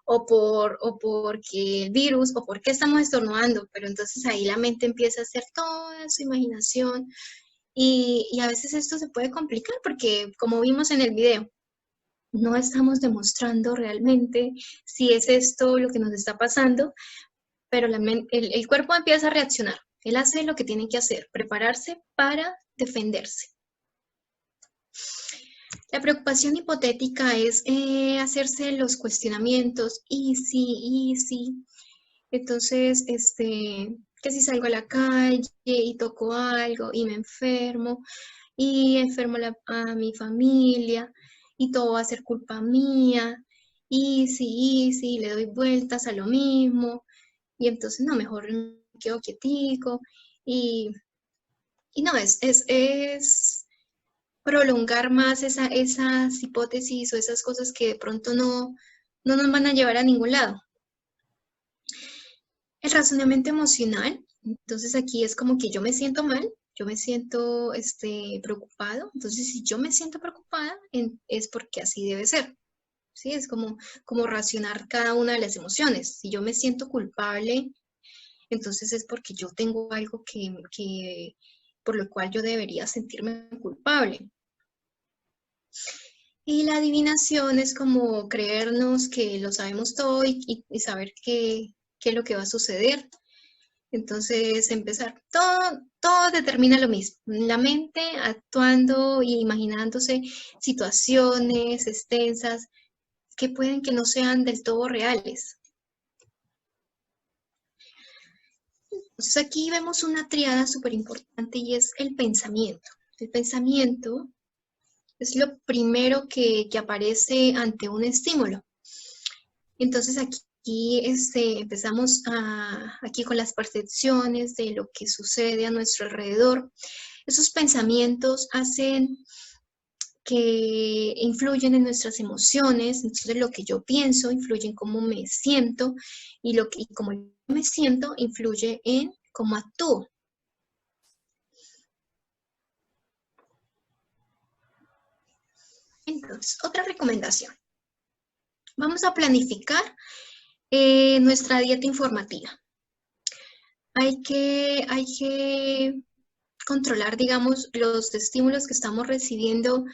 o porque el virus o por qué estamos estornudando, pero entonces ahí la mente empieza a hacer toda su imaginación y a veces esto se puede complicar porque como vimos en el video, no estamos demostrando realmente si es esto lo que nos está pasando, pero el cuerpo empieza a reaccionar. Él hace lo que tiene que hacer, prepararse para defenderse. La preocupación hipotética es hacerse los cuestionamientos, y si. Entonces, que si salgo a la calle y toco algo y me enfermo, y enfermo a mi familia, y todo va a ser culpa mía, y si, le doy vueltas a lo mismo, y entonces no, mejor me quedo quietico, y no, es prolongar más esas hipótesis o esas cosas que de pronto no nos van a llevar a ningún lado. El razonamiento emocional, entonces aquí es como que yo me siento mal, yo me siento preocupado, entonces si yo me siento preocupada es porque así debe ser, ¿sí? Es como racionar cada una de las emociones. Si yo me siento culpable, entonces es porque yo tengo algo que por lo cual yo debería sentirme culpable. Y la adivinación es como creernos que lo sabemos todo y saber qué es lo que va a suceder. Entonces, empezar, todo determina lo mismo. La mente actuando y imaginándose situaciones extensas que pueden que no sean del todo reales. Entonces, aquí vemos una triada súper importante y es el pensamiento. El pensamiento es lo primero que aparece ante un estímulo. Entonces, aquí empezamos aquí con las percepciones de lo que sucede a nuestro alrededor. Esos pensamientos hacen que influyen en nuestras emociones, entonces lo que yo pienso influye en cómo me siento y cómo me siento influye en cómo actúo. Entonces, otra recomendación. Vamos a planificar nuestra dieta informativa. Hay que controlar, digamos, los estímulos que estamos recibiendo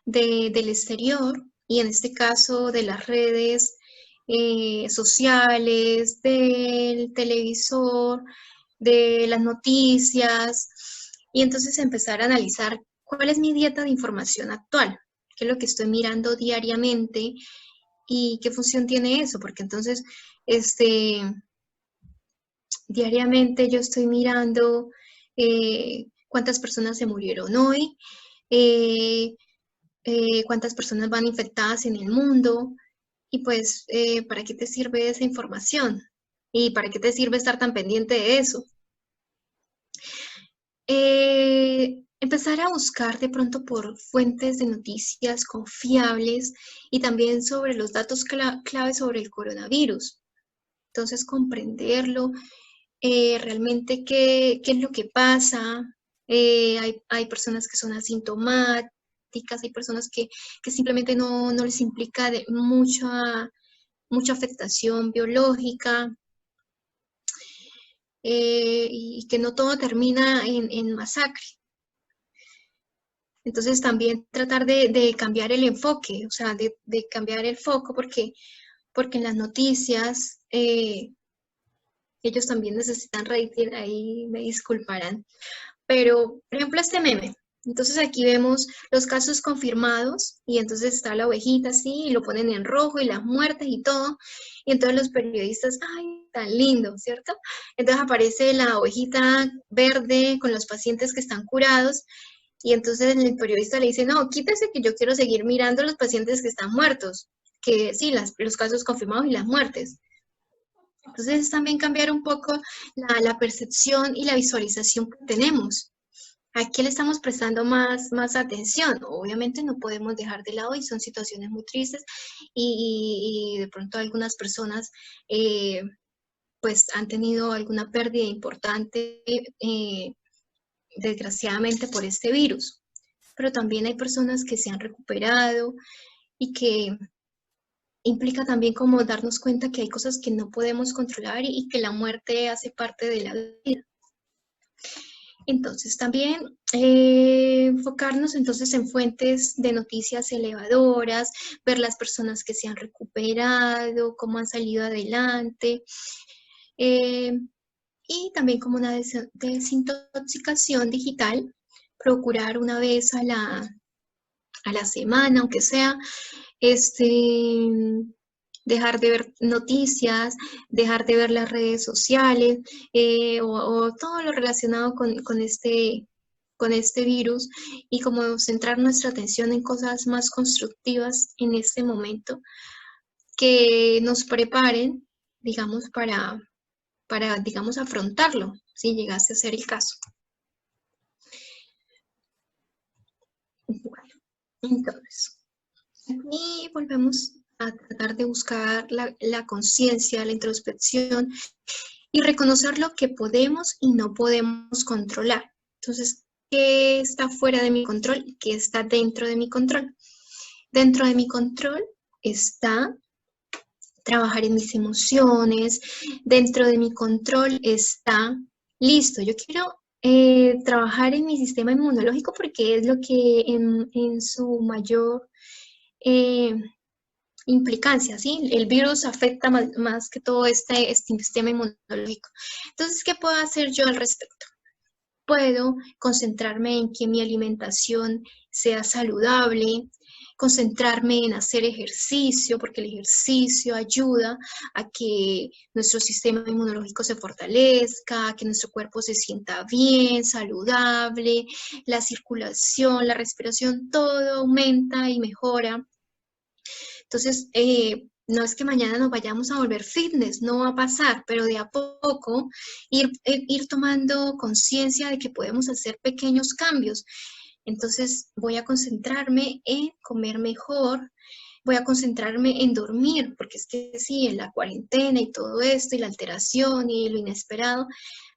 del exterior y en este caso de las redes sociales, del televisor, de las noticias, y entonces empezar a analizar cuál es mi dieta de información actual, qué es lo que estoy mirando diariamente y qué función tiene eso, porque entonces diariamente yo estoy mirando cuántas personas se murieron hoy, cuántas personas van infectadas en el mundo, y pues, ¿para qué te sirve esa información? ¿Y para qué te sirve estar tan pendiente de eso? Empezar a buscar de pronto por fuentes de noticias confiables y también sobre los datos clave sobre el coronavirus. Entonces, comprenderlo, realmente qué es lo que pasa. Hay personas que son asintomáticas, hay personas que simplemente no les implica mucha afectación biológica, y que no todo termina en masacre. Entonces también tratar de cambiar el enfoque, o sea, de cambiar el foco, porque en las noticias ellos también necesitan rating, ahí me disculparán. Pero, por ejemplo, este meme. Entonces aquí vemos los casos confirmados y entonces está la ovejita así y lo ponen en rojo y las muertes y todo. Y entonces los periodistas, ¡ay, tan lindo!, ¿cierto? Entonces aparece la ovejita verde con los pacientes que están curados y entonces el periodista le dice, no, quítese que yo quiero seguir mirando a los pacientes que están muertos, que sí, los casos confirmados y las muertes. Entonces es también cambiar un poco la percepción y la visualización que tenemos. ¿A qué le estamos prestando más atención? Obviamente no podemos dejar de lado y son situaciones muy tristes y de pronto algunas personas pues han tenido alguna pérdida importante desgraciadamente por este virus. Pero también hay personas que se han recuperado y que implica también como darnos cuenta que hay cosas que no podemos controlar y que la muerte hace parte de la vida. Entonces, también enfocarnos entonces en fuentes de noticias elevadoras, ver las personas que se han recuperado, cómo han salido adelante, eh, y también como una desintoxicación digital, procurar una vez a la semana, aunque sea, este, dejar de ver noticias, dejar de ver las redes sociales, o todo lo relacionado con este virus, y como centrar nuestra atención en cosas más constructivas en este momento que nos preparen, digamos, digamos, afrontarlo, si llegase a ser el caso. Bueno, entonces, aquí volvemos a tratar de buscar la conciencia, la introspección y reconocer lo que podemos y no podemos controlar. Entonces, ¿qué está fuera de mi control y qué está dentro de mi control? Dentro de mi control está trabajar en mis emociones, dentro de mi control está, listo, yo quiero trabajar en mi sistema inmunológico porque es lo que en su mayor eh, implicancia, ¿sí? El virus afecta más que todo este sistema inmunológico. Entonces, ¿qué puedo hacer yo al respecto? Puedo concentrarme en que mi alimentación sea saludable, concentrarme en hacer ejercicio, porque el ejercicio ayuda a que nuestro sistema inmunológico se fortalezca, a que nuestro cuerpo se sienta bien, saludable, la circulación, la respiración, todo aumenta y mejora. Entonces, no es que mañana nos vayamos a volver fitness, no va a pasar, pero de a poco ir tomando conciencia de que podemos hacer pequeños cambios. Entonces, voy a concentrarme en comer mejor, voy a concentrarme en dormir, porque es que sí, en la cuarentena y todo esto, y la alteración y lo inesperado,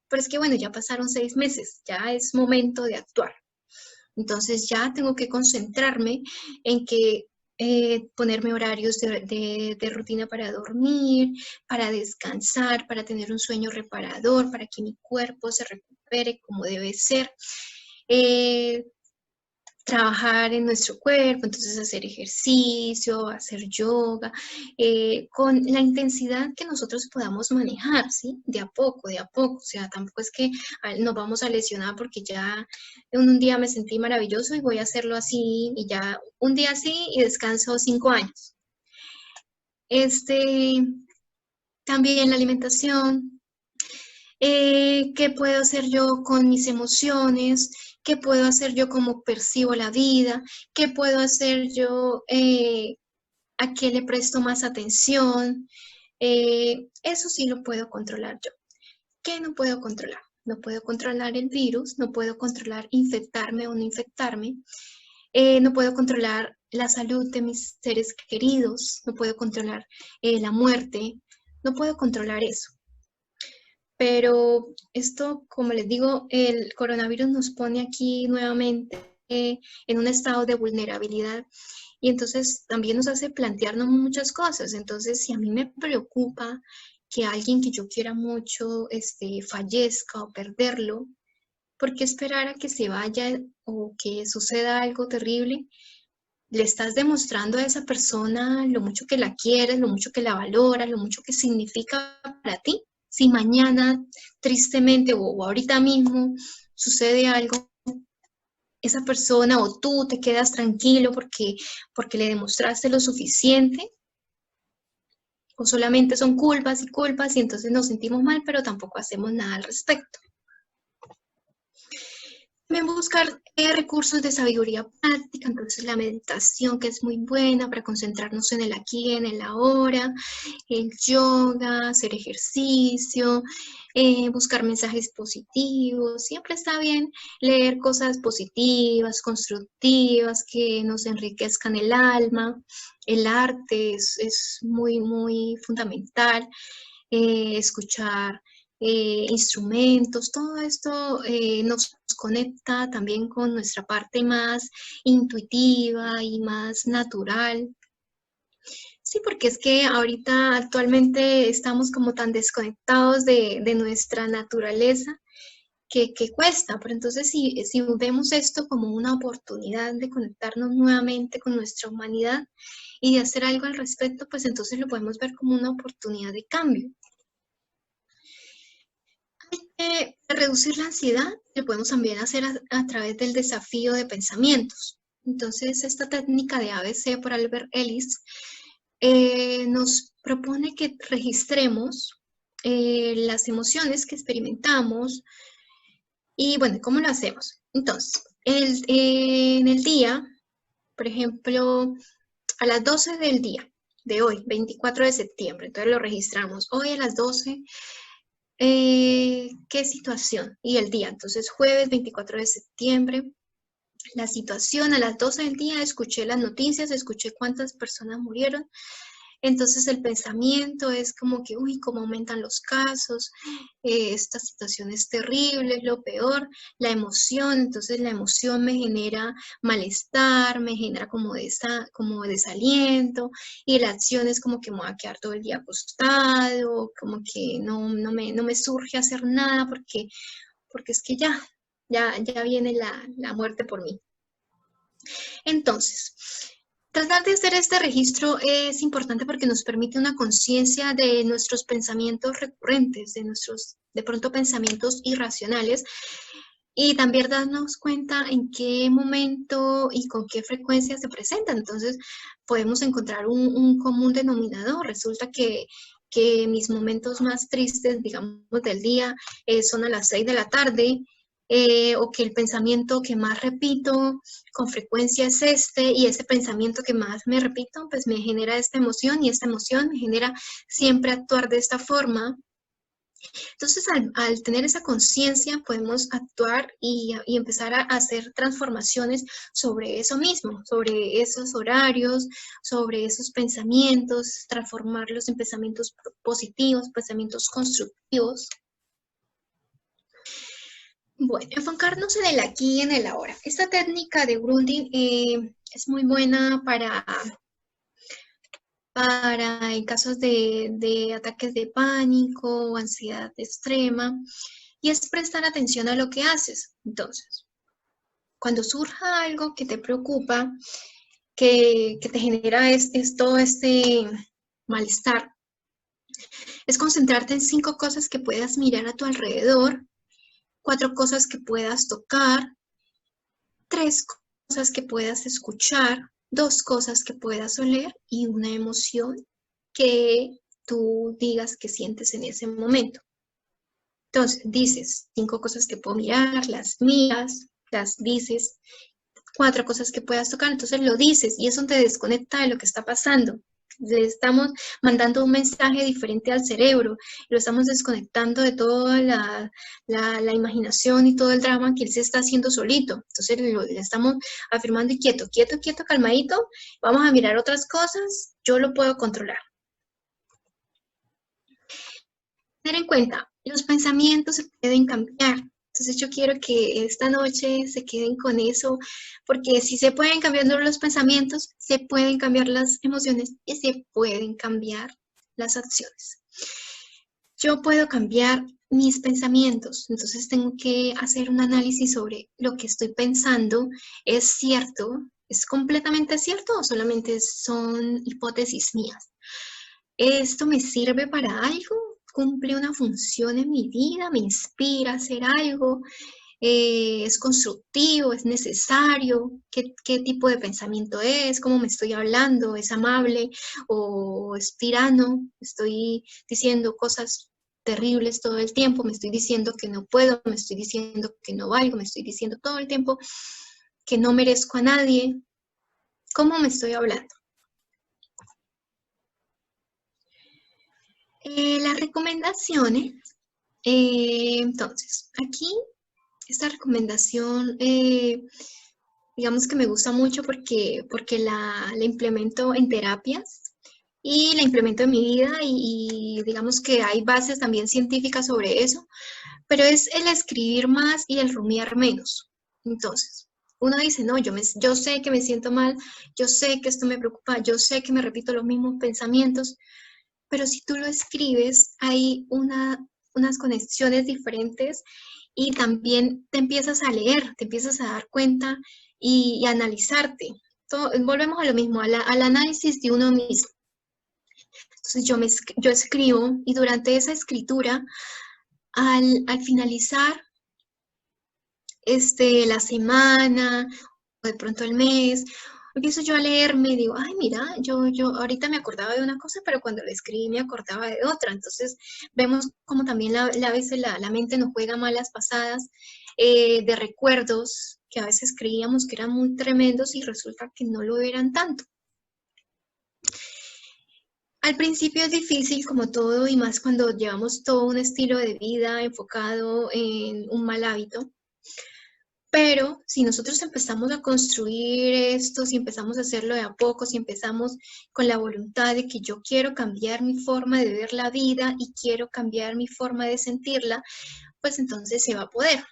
pero es que bueno, ya pasaron 6 meses, ya es momento de actuar. Entonces ya tengo que concentrarme en que ponerme horarios de rutina para dormir, para descansar, para tener un sueño reparador, para que mi cuerpo se recupere como debe ser. Trabajar en nuestro cuerpo, entonces hacer ejercicio, hacer yoga, con la intensidad que nosotros podamos manejar, ¿sí? De a poco, o sea, tampoco es que nos vamos a lesionar porque ya un día me sentí maravilloso y voy a hacerlo así, y ya un día así y descanso 5 años. También la alimentación, qué puedo hacer yo con mis emociones, qué puedo hacer yo como percibo la vida, qué puedo hacer yo, a qué le presto más atención. Eso sí lo puedo controlar yo. ¿Qué no puedo controlar? No puedo controlar el virus, no puedo controlar infectarme o no infectarme, no puedo controlar la salud de mis seres queridos, no puedo controlar la muerte, no puedo controlar eso. Pero esto, como les digo, el coronavirus nos pone aquí nuevamente en un estado de vulnerabilidad, y entonces también nos hace plantearnos muchas cosas. Entonces, si a mí me preocupa que alguien que yo quiera mucho fallezca o perderlo, ¿por qué esperar a que se vaya o que suceda algo terrible? Le estás demostrando a esa persona lo mucho que la quieres, lo mucho que la valoras, lo mucho que significa para ti. Si mañana, tristemente, o ahorita mismo, sucede algo, esa persona o tú te quedas tranquilo porque le demostraste lo suficiente, o solamente son culpas y entonces nos sentimos mal, pero tampoco hacemos nada al respecto. También buscar recursos de sabiduría práctica, entonces la meditación, que es muy buena para concentrarnos en el aquí, en el ahora, el yoga, hacer ejercicio, buscar mensajes positivos. Siempre está bien leer cosas positivas, constructivas, que nos enriquezcan el alma. El arte es muy, muy fundamental. Escuchar instrumentos, todo esto nos conecta también con nuestra parte más intuitiva y más natural. Sí, porque es que ahorita actualmente estamos como tan desconectados de nuestra naturaleza, que cuesta, pero entonces si vemos esto como una oportunidad de conectarnos nuevamente con nuestra humanidad y de hacer algo al respecto, pues entonces lo podemos ver como una oportunidad de cambio. Reducir la ansiedad lo podemos también hacer a través del desafío de pensamientos. Entonces, esta técnica de ABC por Albert Ellis nos propone que registremos las emociones que experimentamos y, bueno, ¿cómo lo hacemos? Entonces, en el día, por ejemplo, a las 12 del día de hoy, 24 de septiembre, entonces lo registramos. Hoy a las 12, ¿qué situación? Y el día, entonces jueves 24 de septiembre, la situación a las 12 del día, escuché las noticias, escuché cuántas personas murieron. Entonces el pensamiento es como que, uy, cómo aumentan los casos, esta situación es terrible, es lo peor. La emoción, entonces la emoción me genera malestar, me genera como desaliento, y la acción es como que me voy a quedar todo el día acostado, como que no me surge hacer nada porque es que ya viene la muerte por mí. Entonces, tratar de hacer este registro es importante porque nos permite una conciencia de nuestros pensamientos recurrentes, de nuestros, de pronto, pensamientos irracionales, y también darnos cuenta en qué momento y con qué frecuencia se presentan. Entonces, podemos encontrar un común denominador. Resulta que mis momentos más tristes, digamos, del día son a las 6 de la tarde, o que el pensamiento que más repito con frecuencia es este, y ese pensamiento que más me repito, pues me genera esta emoción, y esta emoción me genera siempre actuar de esta forma. Entonces, al tener esa conciencia, podemos actuar y empezar a hacer transformaciones sobre eso mismo, sobre esos horarios, sobre esos pensamientos, transformarlos en pensamientos positivos, pensamientos constructivos. Bueno, enfocarnos en el aquí y en el ahora. Esta técnica de grounding es muy buena para en casos de ataques de pánico o ansiedad extrema, y es prestar atención a lo que haces. Entonces, cuando surja algo que te preocupa, que te genera todo este malestar, es concentrarte en 5 cosas que puedas mirar a tu alrededor, 4 cosas que puedas tocar, 3 cosas que puedas escuchar, 2 cosas que puedas oler y una emoción que tú digas que sientes en ese momento. Entonces, dices 5 cosas que puedo mirar, las miras, las dices, 4 cosas que puedas tocar, entonces lo dices, y eso te desconecta de lo que está pasando. Le estamos mandando un mensaje diferente al cerebro, lo estamos desconectando de toda la imaginación y todo el drama que él se está haciendo solito. Entonces le estamos afirmando, y quieto, quieto, quieto, calmadito, vamos a mirar otras cosas, yo lo puedo controlar. Tener en cuenta, los pensamientos se pueden cambiar. Entonces yo quiero que esta noche se queden con eso, porque si se pueden cambiar los pensamientos, se pueden cambiar las emociones y se pueden cambiar las acciones. Yo puedo cambiar mis pensamientos, entonces tengo que hacer un análisis sobre lo que estoy pensando. ¿Es cierto? ¿Es completamente cierto o solamente son hipótesis mías? ¿Esto me sirve para algo? ¿Cumple una función en mi vida? ¿Me inspira a hacer algo? ¿Es constructivo? ¿Es necesario? ¿Qué tipo de pensamiento es? ¿Cómo me estoy hablando? ¿Es amable o es tirano? ¿Estoy diciendo cosas terribles todo el tiempo? ¿Me estoy diciendo que no puedo? ¿Me estoy diciendo que no valgo? ¿Me estoy diciendo todo el tiempo que no merezco a nadie? ¿Cómo me estoy hablando? Las recomendaciones, entonces, aquí esta recomendación, digamos que me gusta mucho porque la implemento en terapias y la implemento en mi vida, y digamos que hay bases también científicas sobre eso, pero es el escribir más y el rumiar menos. Entonces, uno dice, no, yo sé que me siento mal, yo sé que esto me preocupa, yo sé que me repito los mismos pensamientos, pero si tú lo escribes, hay unas conexiones diferentes, y también te empiezas a leer, te empiezas a dar cuenta y analizarte. Volvemos a lo mismo, al análisis de uno mismo. Entonces yo escribo y durante esa escritura, al finalizar la semana, o de pronto el mes, empiezo yo a leerme y digo, ay, mira, yo ahorita me acordaba de una cosa, pero cuando la escribí me acordaba de otra. Entonces vemos como también a veces la mente nos juega malas pasadas de recuerdos que a veces creíamos que eran muy tremendos y resulta que no lo eran tanto. Al principio es difícil como todo y más cuando llevamos todo un estilo de vida enfocado en un mal hábito. Pero si nosotros empezamos a construir esto, si empezamos a hacerlo de a poco, si empezamos con la voluntad de que yo quiero cambiar mi forma de ver la vida y quiero cambiar mi forma de sentirla, pues entonces se va a poder.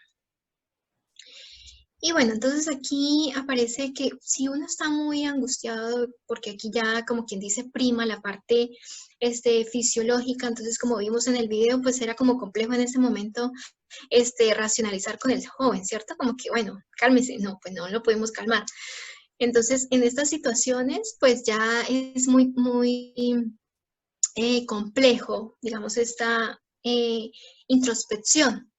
Y bueno, entonces aquí aparece que si uno está muy angustiado, porque aquí ya como quien dice prima la parte fisiológica, entonces como vimos en el video, pues era como complejo en ese momento racionalizar con el joven, ¿cierto? Como que, bueno, cálmese, no, pues no lo podemos calmar. Entonces, en estas situaciones, pues ya es muy complejo, digamos, esta introspección.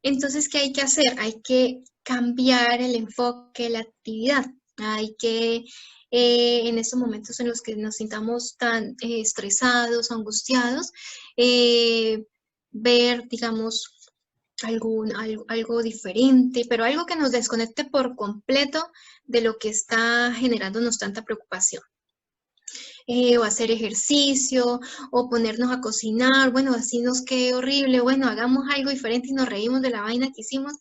Entonces, ¿qué hay que hacer? Hay que cambiar el enfoque de la actividad. Hay que, en estos momentos en los que nos sintamos tan estresados, angustiados, ver, digamos, algo diferente, pero algo que nos desconecte por completo de lo que está generándonos tanta preocupación. O hacer ejercicio, o ponernos a cocinar, bueno, así nos quede horrible, bueno, hagamos algo diferente y nos reímos de la vaina que hicimos.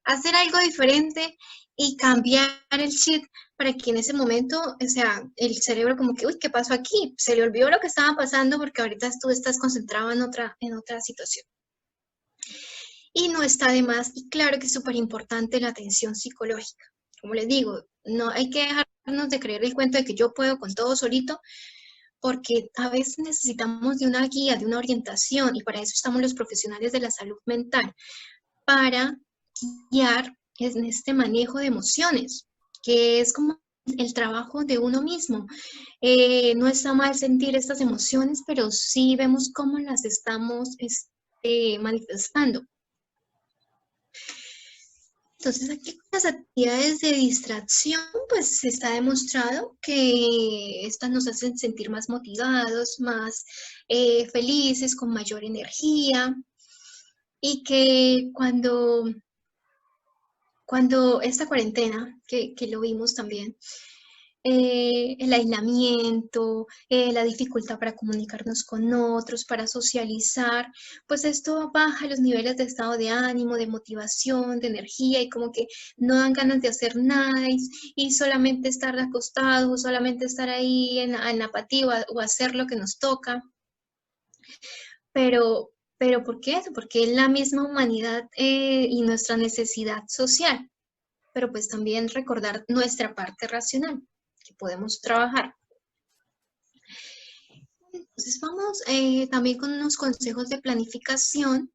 Hacer algo diferente y cambiar el chip para que en ese momento, o sea, el cerebro como que, uy, ¿qué pasó aquí? Se le olvidó lo que estaba pasando porque ahorita tú estás concentrado en otra situación. Y no está de más, y claro que es súper importante la atención psicológica. Como les digo, no hay que dejarnos de creer el cuento de que yo puedo con todo solito, porque a veces necesitamos de una guía, de una orientación, y para eso estamos los profesionales de la salud mental, para guiar en este manejo de emociones, que es como el trabajo de uno mismo. No está mal sentir estas emociones, pero sí vemos cómo las estamos manifestando. Entonces aquí con las actividades de distracción, pues se está demostrado que estas nos hacen sentir más motivados, más felices, con mayor energía, y que cuando esta cuarentena, que lo vimos también, el aislamiento, la dificultad para comunicarnos con otros, para socializar, pues esto baja los niveles de estado de ánimo, de motivación, de energía y como que no dan ganas de hacer nada y solamente estar acostados, solamente estar ahí en apatía o hacer lo que nos toca. Pero ¿por qué eso? Porque es la misma humanidad y nuestra necesidad social, pero pues también recordar nuestra parte racional que podemos trabajar. Entonces vamos también con unos consejos de planificación.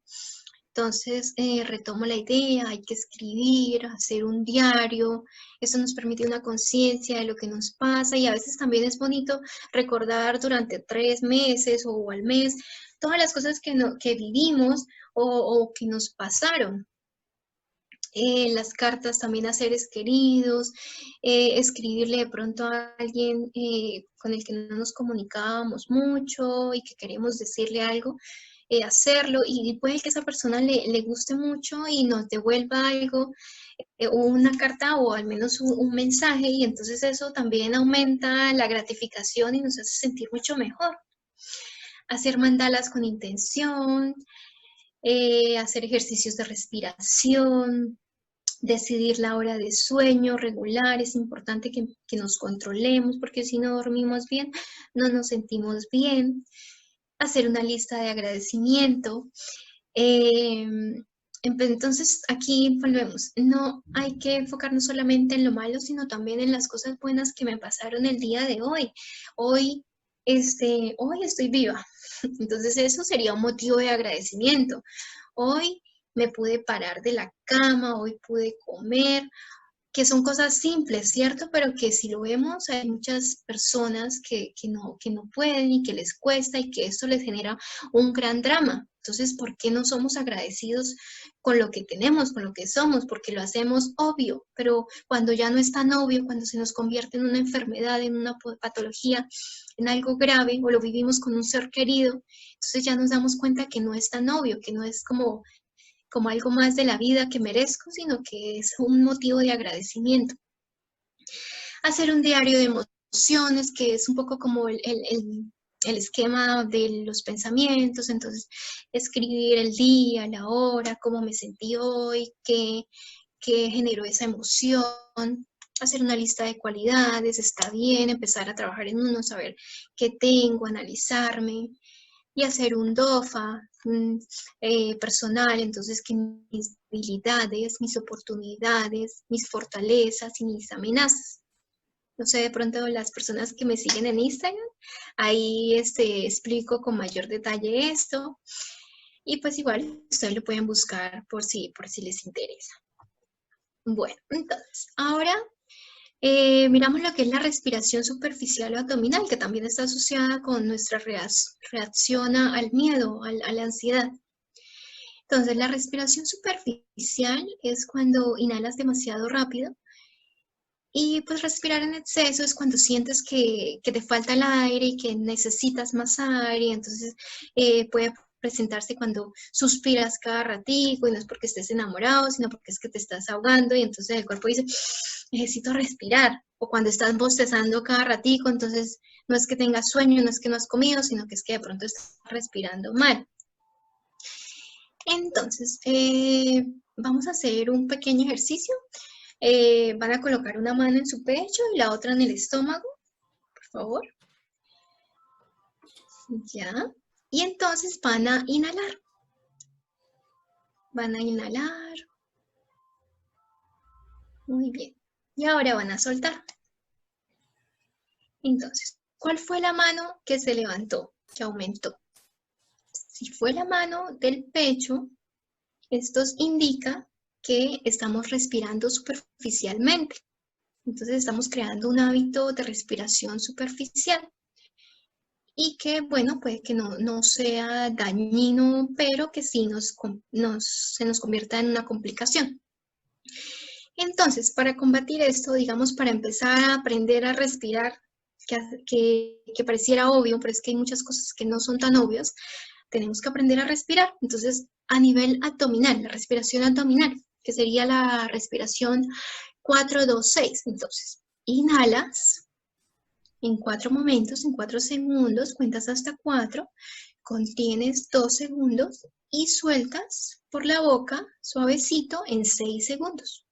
Entonces retomo la idea, hay que escribir, hacer un diario, eso nos permite una conciencia de lo que nos pasa y a veces también es bonito recordar durante 3 meses o al mes todas las cosas que vivimos o que nos pasaron. Las cartas también a seres queridos, escribirle de pronto a alguien con el que no nos comunicábamos mucho y que queremos decirle algo, hacerlo y puede que a esa persona le guste mucho y nos devuelva algo, una carta o al menos un mensaje y entonces eso también aumenta la gratificación y nos hace sentir mucho mejor. Hacer mandalas con intención, hacer ejercicios de respiración, decidir la hora de sueño regular, es importante que nos controlemos porque si no dormimos bien, no nos sentimos bien. Hacer una lista de agradecimiento. Entonces aquí volvemos, no hay que enfocarnos solamente en lo malo, sino también en las cosas buenas que me pasaron el día de hoy. Hoy estoy viva, entonces eso sería un motivo de agradecimiento. Hoy me pude parar de la cama, hoy pude comer, que son cosas simples, ¿cierto? Pero que si lo vemos, hay muchas personas que no pueden y que les cuesta y que esto les genera un gran drama. Entonces, ¿por qué no somos agradecidos con lo que tenemos, con lo que somos? Porque lo hacemos obvio, pero cuando ya no es tan obvio, cuando se nos convierte en una enfermedad, en una patología, en algo grave, o lo vivimos con un ser querido, entonces ya nos damos cuenta que no es tan obvio, que no es como algo más de la vida que merezco, sino que es un motivo de agradecimiento. Hacer un diario de emociones, que es un poco como el esquema de los pensamientos, entonces escribir el día, la hora, cómo me sentí hoy, qué generó esa emoción, hacer una lista de cualidades, está bien, empezar a trabajar en uno, saber qué tengo, analizarme, y hacer un DOFA personal, entonces que mis habilidades, mis oportunidades, mis fortalezas y mis amenazas. No sé, de pronto las personas que me siguen en Instagram, ahí explico con mayor detalle esto, y pues igual ustedes lo pueden buscar por si les interesa. Bueno, entonces, ahora miramos lo que es la respiración superficial o abdominal, que también está asociada con nuestra reacción al miedo, a la ansiedad. Entonces, la respiración superficial es cuando inhalas demasiado rápido, y pues respirar en exceso es cuando sientes que te falta el aire y que necesitas más aire. Entonces puede presentarse cuando suspiras cada ratico, y no es porque estés enamorado, sino porque es que te estás ahogando, y entonces el cuerpo dice, necesito respirar. O cuando estás bostezando cada ratico, entonces no es que tengas sueño, no es que no has comido, sino que es que de pronto estás respirando mal. Entonces, vamos a hacer un pequeño ejercicio. Van a colocar una mano en su pecho y la otra en el estómago, por favor. Ya. Y entonces van a inhalar. Van a inhalar. Muy bien. Y ahora van a soltar. Entonces, ¿cuál fue la mano que se levantó, que aumentó? Si fue la mano del pecho, esto indica que estamos respirando superficialmente. Entonces estamos creando un hábito de respiración superficial. Y que, bueno, puede que no sea dañino, pero que sí se nos convierta en una complicación. Entonces, para combatir esto, digamos, para empezar a aprender a respirar, que pareciera obvio, pero es que hay muchas cosas que no son tan obvias, tenemos que aprender a respirar. Entonces, a nivel abdominal, la respiración abdominal, que sería la respiración 4-2-6. Entonces, inhalas. En 4 momentos, en 4 segundos, cuentas hasta 4, contienes 2 segundos y sueltas por la boca suavecito en 6 segundos.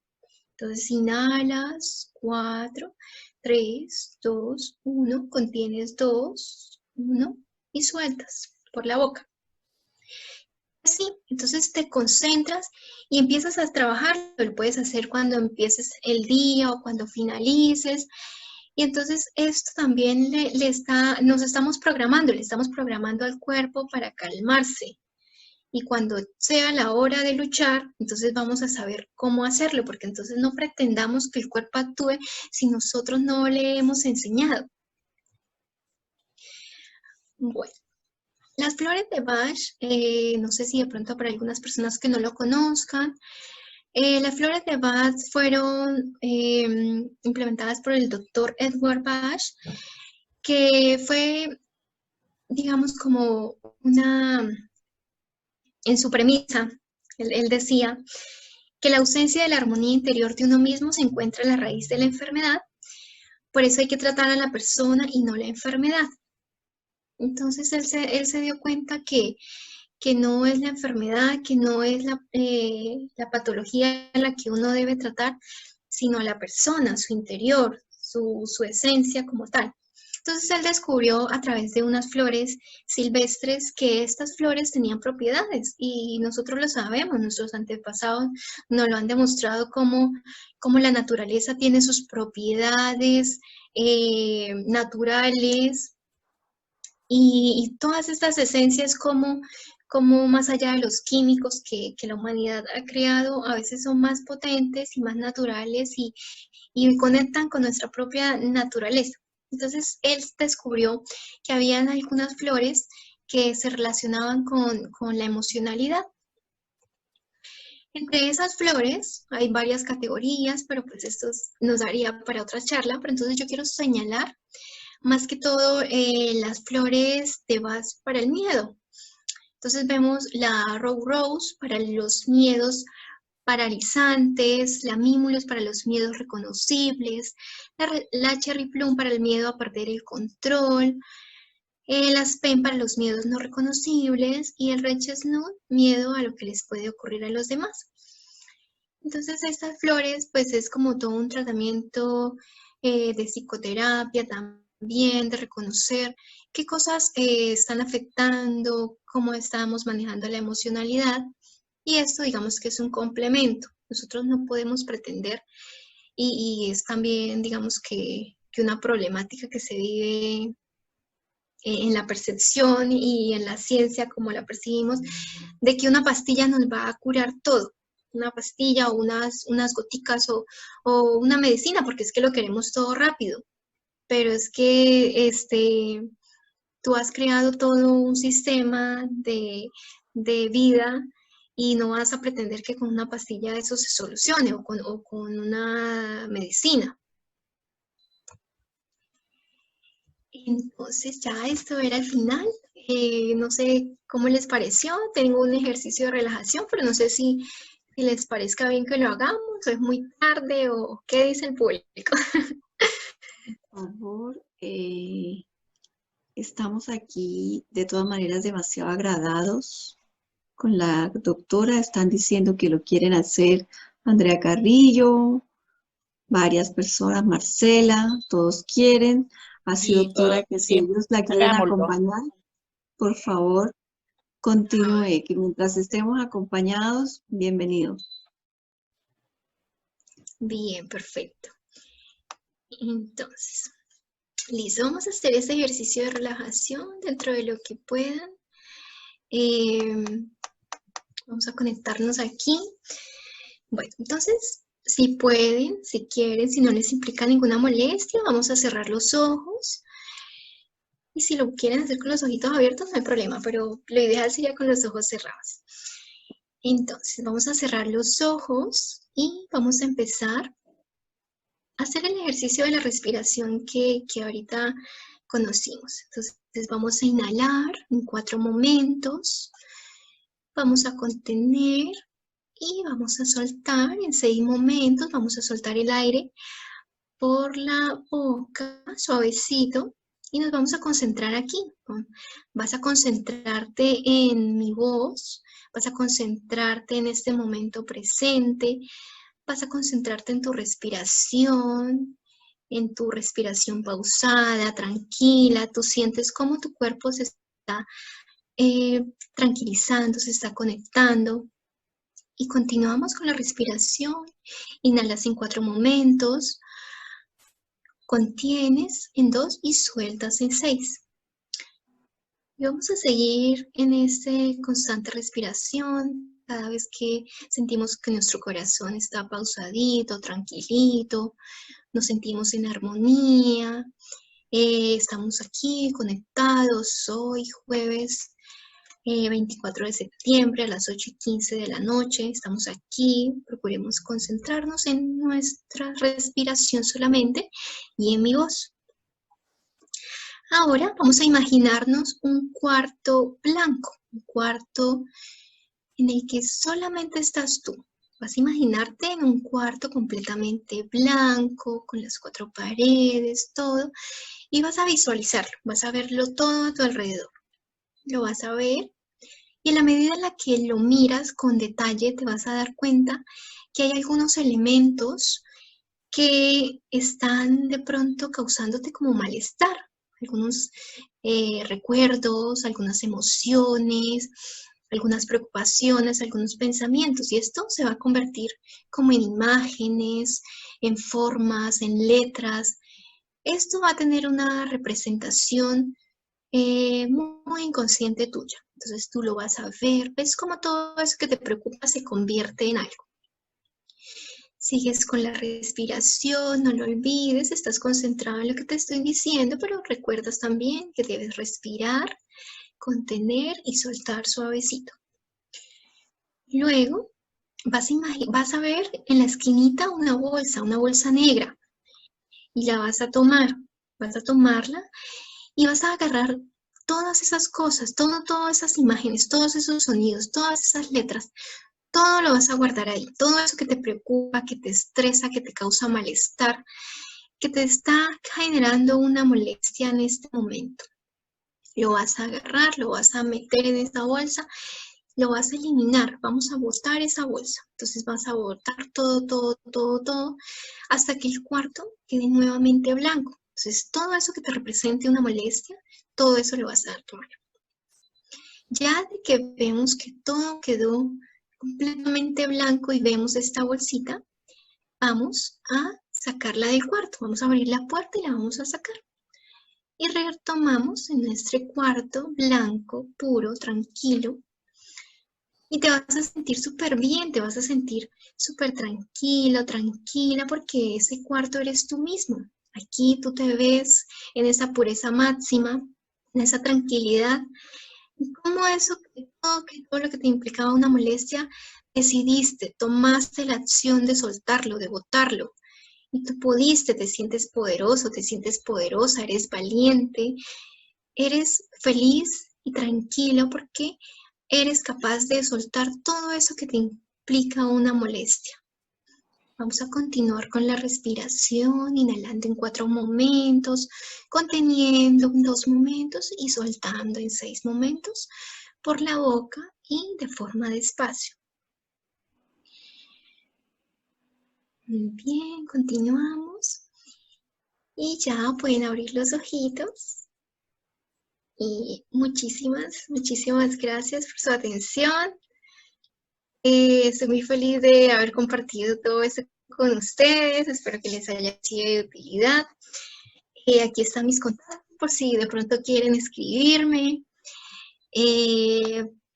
Entonces inhalas, 4, 3, 2, 1, contienes 2, 1 y sueltas por la boca. Así, entonces te concentras y empiezas a trabajar. Lo puedes hacer cuando empieces el día o cuando finalices. Y entonces esto también nos estamos programando, le estamos programando al cuerpo para calmarse. Y cuando sea la hora de luchar, entonces vamos a saber cómo hacerlo, porque entonces no pretendamos que el cuerpo actúe si nosotros no le hemos enseñado. Bueno, las flores de Bach, no sé si de pronto para algunas personas que no lo conozcan, las flores de Bach fueron implementadas por el doctor Edward Bach, que fue, digamos, como en su premisa, él decía que la ausencia de la armonía interior de uno mismo se encuentra en la raíz de la enfermedad, por eso hay que tratar a la persona y no la enfermedad. Entonces él se dio cuenta que no es la enfermedad, que no es la patología a la que uno debe tratar, sino a la persona, su interior, su esencia como tal. Entonces él descubrió a través de unas flores silvestres que estas flores tenían propiedades, y nosotros lo sabemos, nuestros antepasados nos lo han demostrado como la naturaleza tiene sus propiedades naturales, y todas estas esencias como como más allá de los químicos que la humanidad ha creado, a veces son más potentes y más naturales y conectan con nuestra propia naturaleza. Entonces él descubrió que habían algunas flores que se relacionaban con la emocionalidad. Entre esas flores hay varias categorías, pero pues esto nos daría para otra charla, pero entonces yo quiero señalar más que todo las flores de base para el miedo. Entonces vemos la Rose para los miedos paralizantes, la Mimulus para los miedos reconocibles, la Cherry Plum para el miedo a perder el control, el Aspen para los miedos no reconocibles y el Red Chestnut, miedo a lo que les puede ocurrir a los demás. Entonces estas flores pues es como todo un tratamiento de psicoterapia también, de reconocer qué cosas están afectando, cómo estamos manejando la emocionalidad. Y esto digamos que es un complemento. Nosotros no podemos pretender, y es también digamos que una problemática que se vive en la percepción y en la ciencia como la percibimos, de que una pastilla nos va a curar todo. Una pastilla o unas goticas o una medicina, porque es que lo queremos todo rápido. Pero es que tú has creado todo un sistema de vida y no vas a pretender que con una pastilla eso se solucione o con una medicina. Entonces ya esto era el final. No sé cómo les pareció. Tengo un ejercicio de relajación, pero no sé si les parezca bien que lo hagamos o es muy tarde o qué dice el público. Por favor, estamos aquí de todas maneras demasiado agradados con la doctora. Están diciendo que lo quieren hacer Andrea Carrillo, varias personas, Marcela, todos quieren. Así, Sí, doctora, que si sí, ellos la quieren hagámoslo. acompañar, por favor, continúe, que mientras estemos acompañados, bienvenidos. Bien, perfecto. Entonces, listo, vamos a hacer este ejercicio de relajación dentro de lo que puedan. Vamos a conectarnos aquí. Bueno, entonces, si pueden, si quieren, si no les implica ninguna molestia, vamos a cerrar los ojos. Y si lo quieren hacer con los ojitos abiertos, no hay problema, pero lo ideal sería con los ojos cerrados. Entonces, vamos a cerrar los ojos y vamos a empezar a hacer el ejercicio de la respiración que ahorita conocimos. Entonces, vamos a inhalar en 4 momentos, vamos a contener y vamos a soltar en 6 momentos. Vamos a soltar el aire por la boca, suavecito, y nos vamos a concentrar aquí. Vas a concentrarte en mi voz, vas a concentrarte en este momento presente, vas a concentrarte en tu respiración pausada, tranquila. Tú sientes cómo tu cuerpo se está tranquilizando, se está conectando. Y continuamos con la respiración. Inhalas en 4 momentos. Contienes en 2 y sueltas en 6. Y vamos a seguir en esta constante respiración. Cada vez que sentimos que nuestro corazón está pausadito, tranquilito, nos sentimos en armonía. Estamos aquí conectados hoy, jueves 24 de septiembre a las 8:15 de la noche. Estamos aquí, procuremos concentrarnos en nuestra respiración solamente y en mi voz. Ahora vamos a imaginarnos un cuarto blanco, un cuarto en el que solamente estás tú. Vas a imaginarte en un cuarto completamente blanco, con las 4 paredes, todo, y vas a visualizarlo, vas a verlo todo a tu alrededor. Lo vas a ver. Y en la medida en la que lo miras con detalle, te vas a dar cuenta que hay algunos elementos que están de pronto causándote como malestar. Algunos recuerdos, algunas emociones, algunas preocupaciones, algunos pensamientos. Y esto se va a convertir como en imágenes, en formas, en letras. Esto va a tener una representación muy inconsciente tuya. Entonces tú lo vas a ver, ves como todo eso que te preocupa se convierte en algo. Sigues con la respiración, no lo olvides, estás concentrado en lo que te estoy diciendo, pero recuerdas también que debes respirar, contener y soltar suavecito. Luego vas a ver en la esquinita una bolsa negra, y la vas a tomarla y vas a agarrar todas esas cosas, todas esas imágenes, todos esos sonidos, todas esas letras, todo lo vas a guardar ahí, todo eso que te preocupa, que te estresa, que te causa malestar, que te está generando una molestia en este momento. Lo vas a agarrar, lo vas a meter en esta bolsa, lo vas a eliminar, vamos a botar esa bolsa. Entonces vas a botar todo, hasta que el cuarto quede nuevamente blanco. Entonces todo eso que te represente una molestia, todo eso lo vas a tomar. Ya de que vemos que todo quedó completamente blanco y vemos esta bolsita, vamos a sacarla del cuarto. Vamos a abrir la puerta y la vamos a sacar. Y retomamos en nuestro cuarto blanco, puro, tranquilo. Y te vas a sentir súper bien, te vas a sentir súper tranquilo, tranquila, porque ese cuarto eres tú mismo. Aquí tú te ves en esa pureza máxima, en esa tranquilidad. Y como eso, que todo lo que te implicaba una molestia, decidiste, tomaste la acción de soltarlo, de botarlo. Y tú pudiste, te sientes poderoso, te sientes poderosa, eres valiente, eres feliz y tranquilo porque eres capaz de soltar todo eso que te implica una molestia. Vamos a continuar con la respiración, inhalando en 4 momentos, conteniendo en 2 momentos y soltando en 6 momentos por la boca y de forma despacio. Muy bien, continuamos. Y ya pueden abrir los ojitos. Y muchísimas gracias por su atención. Estoy muy feliz de haber compartido todo esto con ustedes. Espero que les haya sido de utilidad. Aquí están mis contactos por si de pronto quieren escribirme.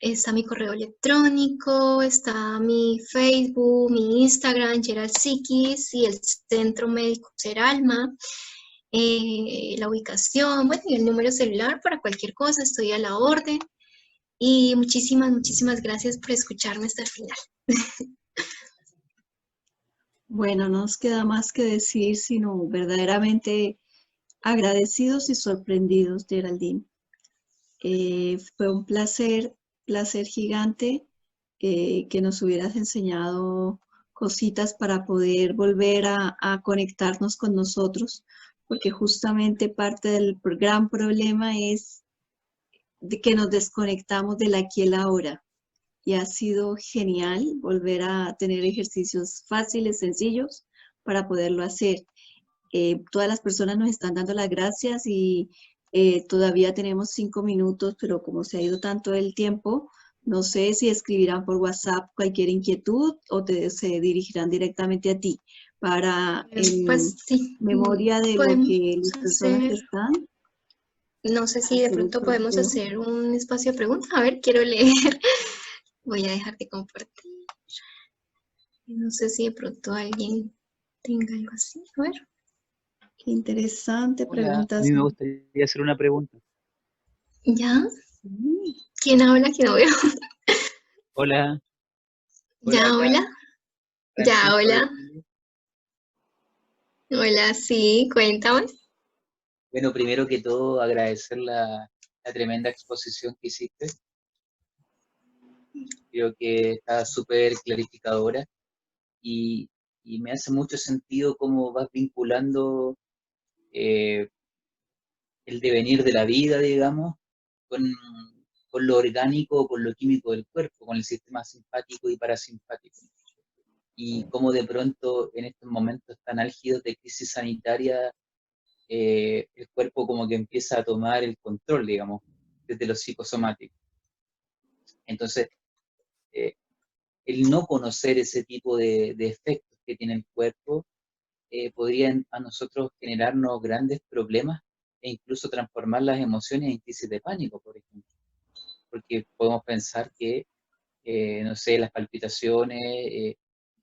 Está mi correo electrónico, está mi Facebook, mi Instagram, Gerald Psiquis, y el Centro Médico Seralma. La ubicación, bueno, y el número celular para cualquier cosa, estoy a la orden. Y muchísimas gracias por escucharme hasta el final. Bueno, no nos queda más que decir, sino verdaderamente agradecidos y sorprendidos, Geraldine. Fue un placer gigante que nos hubieras enseñado cositas para poder volver a conectarnos con nosotros, porque justamente parte del gran problema es de que nos desconectamos del aquí y el ahora. Y ha sido genial volver a tener ejercicios fáciles, sencillos, para poderlo hacer. Todas las personas nos están dando las gracias y todavía tenemos 5 minutos, pero como se ha ido tanto el tiempo, no sé si escribirán por WhatsApp cualquier inquietud o se dirigirán directamente a ti para Pues sí, memoria de lo podemos que las personas hacer, están. no sé si de Hacer el pronto podemos sorteo. hacer un espacio de preguntas. A ver, quiero leer. Voy a dejar de compartir. No sé si de pronto alguien tenga algo así. A ver. Qué interesante Hola, a mí preguntas. me gustaría hacer una pregunta. ¿Ya? Sí. ¿Quién habla? ¿Quién no veo? Hola, hola ¿Ya, acá, hola? ¿Ya, Francisco de hola? Chile. Hola, sí, cuéntame. Bueno, primero que todo, agradecer la tremenda exposición que hiciste. Creo que está súper clarificadora y, y me hace mucho sentido cómo vas vinculando eh, el devenir de la vida, digamos, con, con lo orgánico, con lo químico del cuerpo, con el sistema simpático y parasimpático. Y cómo de pronto en estos momentos tan álgidos de crisis sanitaria el cuerpo como que empieza a tomar el control, digamos, desde lo psicosomático. Entonces, eh, el no conocer ese tipo de efectos que tiene el cuerpo podría a nosotros generarnos grandes problemas e incluso transformar las emociones en crisis de pánico, por ejemplo. Porque podemos pensar que, no sé, las palpitaciones,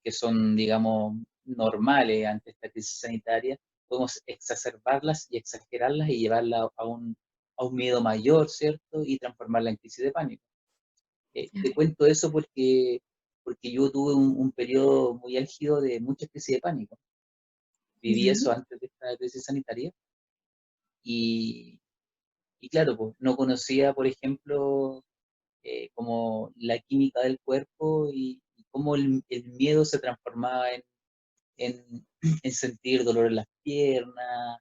que son, digamos, normales ante esta crisis sanitaria, podemos exacerbarlas y exagerarlas y llevarlas a un miedo mayor, ¿cierto? Y transformarla en crisis de pánico. Te cuento eso porque yo tuve un periodo muy álgido de mucha crisis de pánico. Viví Ya. eso antes de esta crisis sanitaria y, y claro, pues no conocía, por ejemplo, como la química del cuerpo y cómo el miedo se transformaba en, en sentir dolor en las piernas,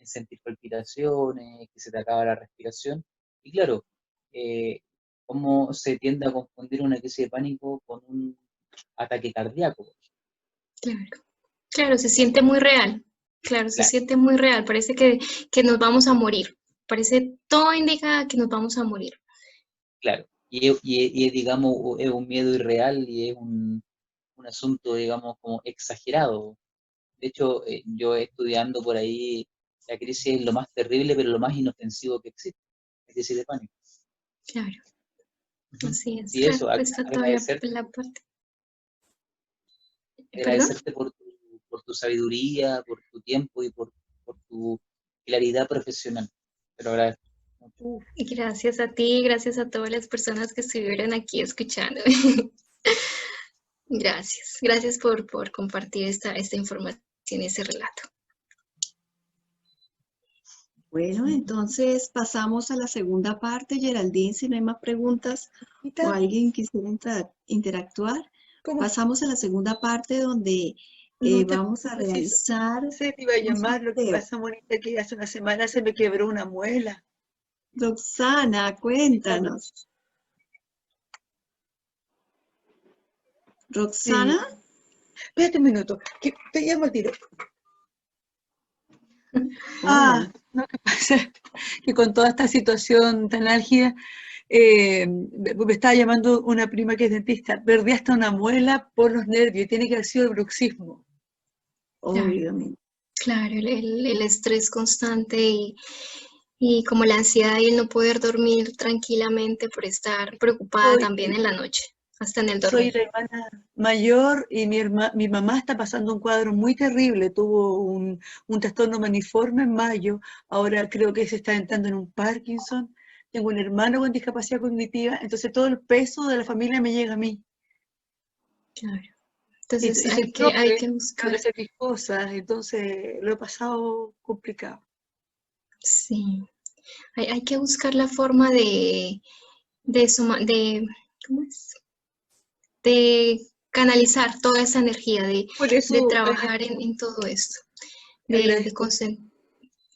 en sentir palpitaciones, que se te acaba la respiración. Y claro, eh, cómo se tiende a confundir una crisis de pánico con un ataque cardíaco. Claro, claro, se siente muy real. Claro, se Claro, siente muy real. Parece que nos vamos a morir. Parece, todo indica que nos vamos a morir. claro. Y es, digamos, es un miedo irreal y es un asunto, digamos, como exagerado. De hecho, yo estudiando por ahí, la crisis es lo más terrible, pero lo más inofensivo que existe, la crisis de pánico. Claro, Ujú. así es. Y Claro, eso, está toda agradecerte, la parte. ¿Perdón? agradecerte por tu sabiduría, por tu tiempo y por tu claridad profesional. Te lo agradezco mucho. Gracias a ti, gracias a todas las personas que estuvieron aquí escuchando. Gracias, gracias por compartir esta información y ese relato. Bueno, entonces pasamos a la segunda parte. Geraldine, si no hay más preguntas o Tita, alguien quisiera interactuar, ¿cómo pasamos a la segunda parte donde no te vamos a preciso? realizar Se te iba a un llamar, lo que sorteo. pasa, Mónica, que hace una semana se me quebró una muela. Roxana, Está- cuéntanos. Sí. Roxana, Espérate un minuto, que te llamo al tiro. hola. Lo que pasa es que con toda esta situación tan álgida, me estaba llamando una prima que es dentista. Perdí hasta una muela por los nervios, tiene que haber sido el bruxismo. Claro, Obviamente. claro, el estrés constante y como la ansiedad y el no poder dormir tranquilamente por estar preocupada Soy, también en la noche, hasta en el soy dormir. la hermana mayor y mi mamá está pasando un cuadro muy terrible. Tuvo un trastorno maniforme en mayo, ahora creo que se está entrando en un Parkinson. Tengo un hermano con discapacidad cognitiva, entonces todo el peso de la familia me llega a mí. Claro. Y, Entonces y soy hay profe, que tengo que buscar, hacer mis cosas, entonces lo he pasado complicado. sí, hay que buscar la forma de, ¿cómo es? De canalizar toda esa energía, Por de eso trabajar en todo esto, de agradezco. concentrar.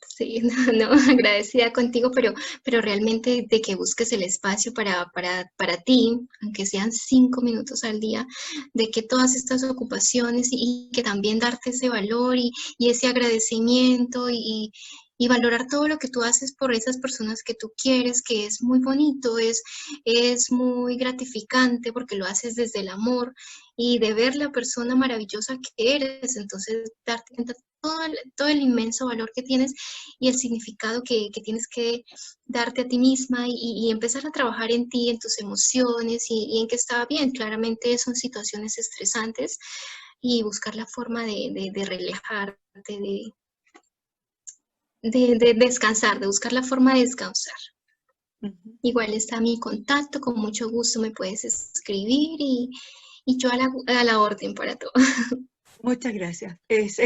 Sí, no, agradecida contigo, pero realmente de que busques el espacio para ti, aunque sean 5 minutos al día, de que todas estas ocupaciones y que también darte ese valor y ese agradecimiento y valorar todo lo que tú haces por esas personas que tú quieres, que es muy bonito, es muy gratificante porque lo haces desde el amor y de ver la persona maravillosa que eres, entonces darte cuenta todo el inmenso valor que tienes y el significado que tienes que darte a ti misma y empezar a trabajar en ti, en tus emociones y en que está bien. Claramente son situaciones estresantes y buscar la forma de relajarte, de descansar, de buscar la forma de descansar. Ujú. Igual está mi contacto, con mucho gusto me puedes escribir y yo a la orden para todo. Muchas gracias. Es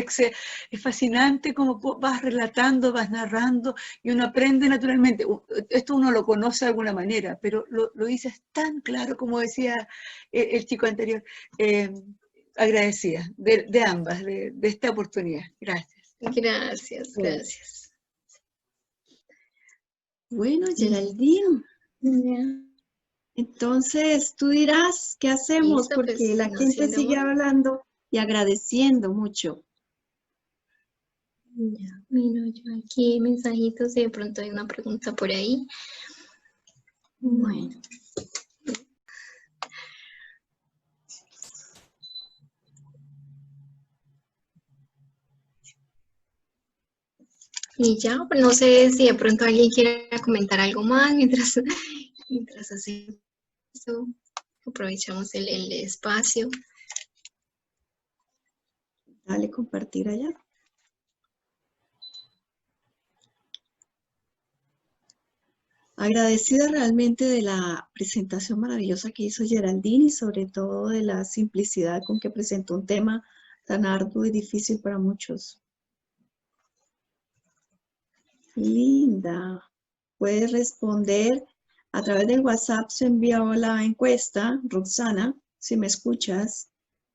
fascinante cómo vas relatando, vas narrando y uno aprende naturalmente. Esto uno lo conoce de alguna manera, pero lo dices tan claro como decía el chico anterior. Eh, Agradecida de ambas, de esta oportunidad. Gracias. Gracias, gracias. Bueno, Geraldine, Ya. entonces tú dirás qué hacemos Listo, porque pues la no gente siendo sigue más. hablando y agradeciendo mucho. Ya, miro yo aquí mensajitos y de pronto hay una pregunta por ahí. Bueno, Y ya, pues no sé si de pronto alguien quiere comentar algo más mientras hacemos esto, aprovechamos el espacio. Dale compartir allá. Agradecida realmente de la presentación maravillosa que hizo Geraldine y sobre todo de la simplicidad con que presentó un tema tan arduo y difícil para muchos. Linda. Puedes responder a través del WhatsApp. Se envió la encuesta, Roxana, si me escuchas,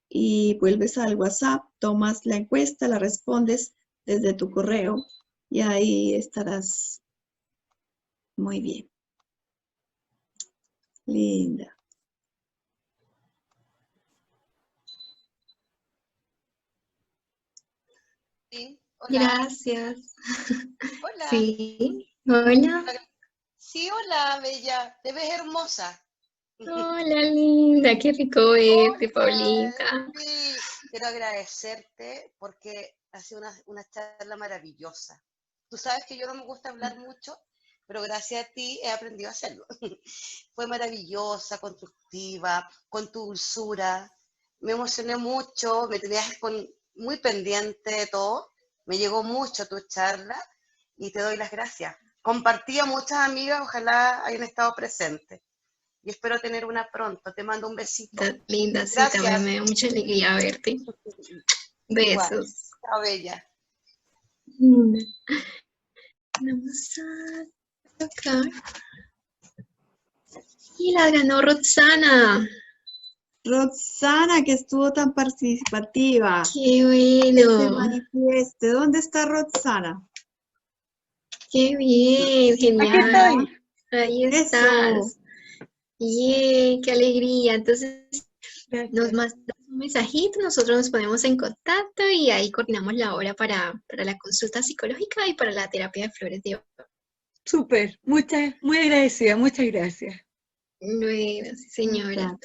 y vuelves al WhatsApp, tomas la encuesta, la respondes desde tu correo y ahí estarás muy bien. Linda. Sí, hola. Gracias. Hola. Sí, hola. Sí, hola, bella. Te ves hermosa. Hola, linda, qué rico verte, Hola, Paulita. sí. Quiero agradecerte porque ha sido una charla maravillosa. Tú sabes que yo no me gusta hablar mucho, pero gracias a ti he aprendido a hacerlo. Fue maravillosa, constructiva, con tu dulzura. Me emocioné mucho, me tenías muy pendiente de todo. Me llegó mucho tu charla y te doy las gracias. Compartí a muchas amigas, ojalá hayan estado presentes. Y espero tener una pronto. Te mando un besito. Linda, sí, también Gracias. me da mucha alegría verte. Igual. Besos. Chao, bella. Vamos a tocar. Y la ganó Roxana. Roxana, que estuvo tan participativa. Qué Que se bueno. manifieste. ¿Dónde está Roxana? Qué bien, genial. Aquí estoy. Ahí Eso. estás. Bien, qué alegría. Entonces, nos Gracias. mandas un mensajito, nosotros nos ponemos en contacto y ahí coordinamos la hora para la consulta psicológica y para la terapia de flores de oro. Súper. Muy agradecida. Muchas gracias. Bueno, sí, señora.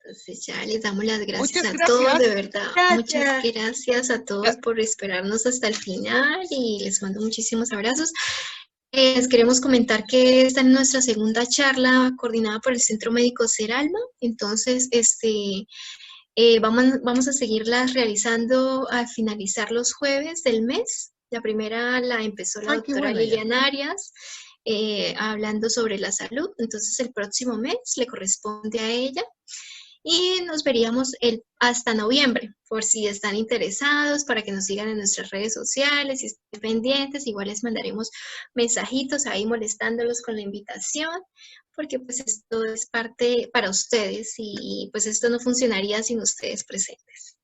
Entonces ya les damos las gracias Muchas a todos, gracias. de verdad. Muchas Gracias. gracias a todos por esperarnos hasta el final y les mando muchísimos abrazos. Les queremos comentar que esta es nuestra segunda charla coordinada por el Centro Médico Seralma. Entonces, vamos a seguirlas realizando al finalizar los jueves del mes. La primera la empezó la Qué doctora bueno ya. Lilian Arias, hablando sobre la salud. Entonces, el próximo mes le corresponde a ella. Y nos veríamos hasta noviembre, por si están interesados, para que nos sigan en nuestras redes sociales y estén pendientes. Igual les mandaremos mensajitos ahí molestándolos con la invitación, porque pues esto es parte para ustedes y pues esto no funcionaría sin ustedes presentes.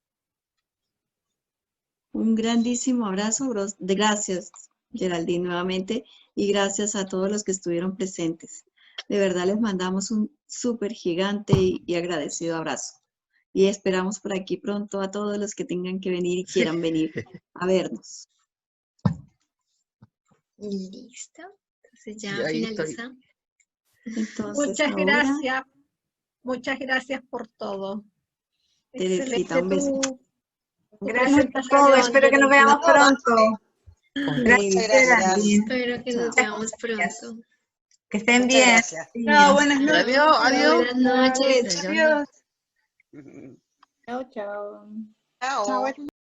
Un grandísimo abrazo. Gracias, Geraldine, nuevamente. Y gracias a todos los que estuvieron presentes. De verdad les mandamos un súper gigante y agradecido abrazo. Y esperamos por aquí pronto a todos los que tengan que venir y quieran venir a vernos. Listo. Entonces ya Ahí estoy. finalizamos. Entonces, Muchas ahora, gracias. Muchas gracias por todo. Teresita, un beso. Tu Gracias por todo. presentación, Espero que nos veamos Geraldine. pronto. Gracias, Muchas gracias. Geraldine. Espero que nos veamos pronto. Que estén Muchas bien. gracias. Chao, buenas noches. Adiós, adiós. Buenas noches. Adiós. Chao. Chao, chao. Chao.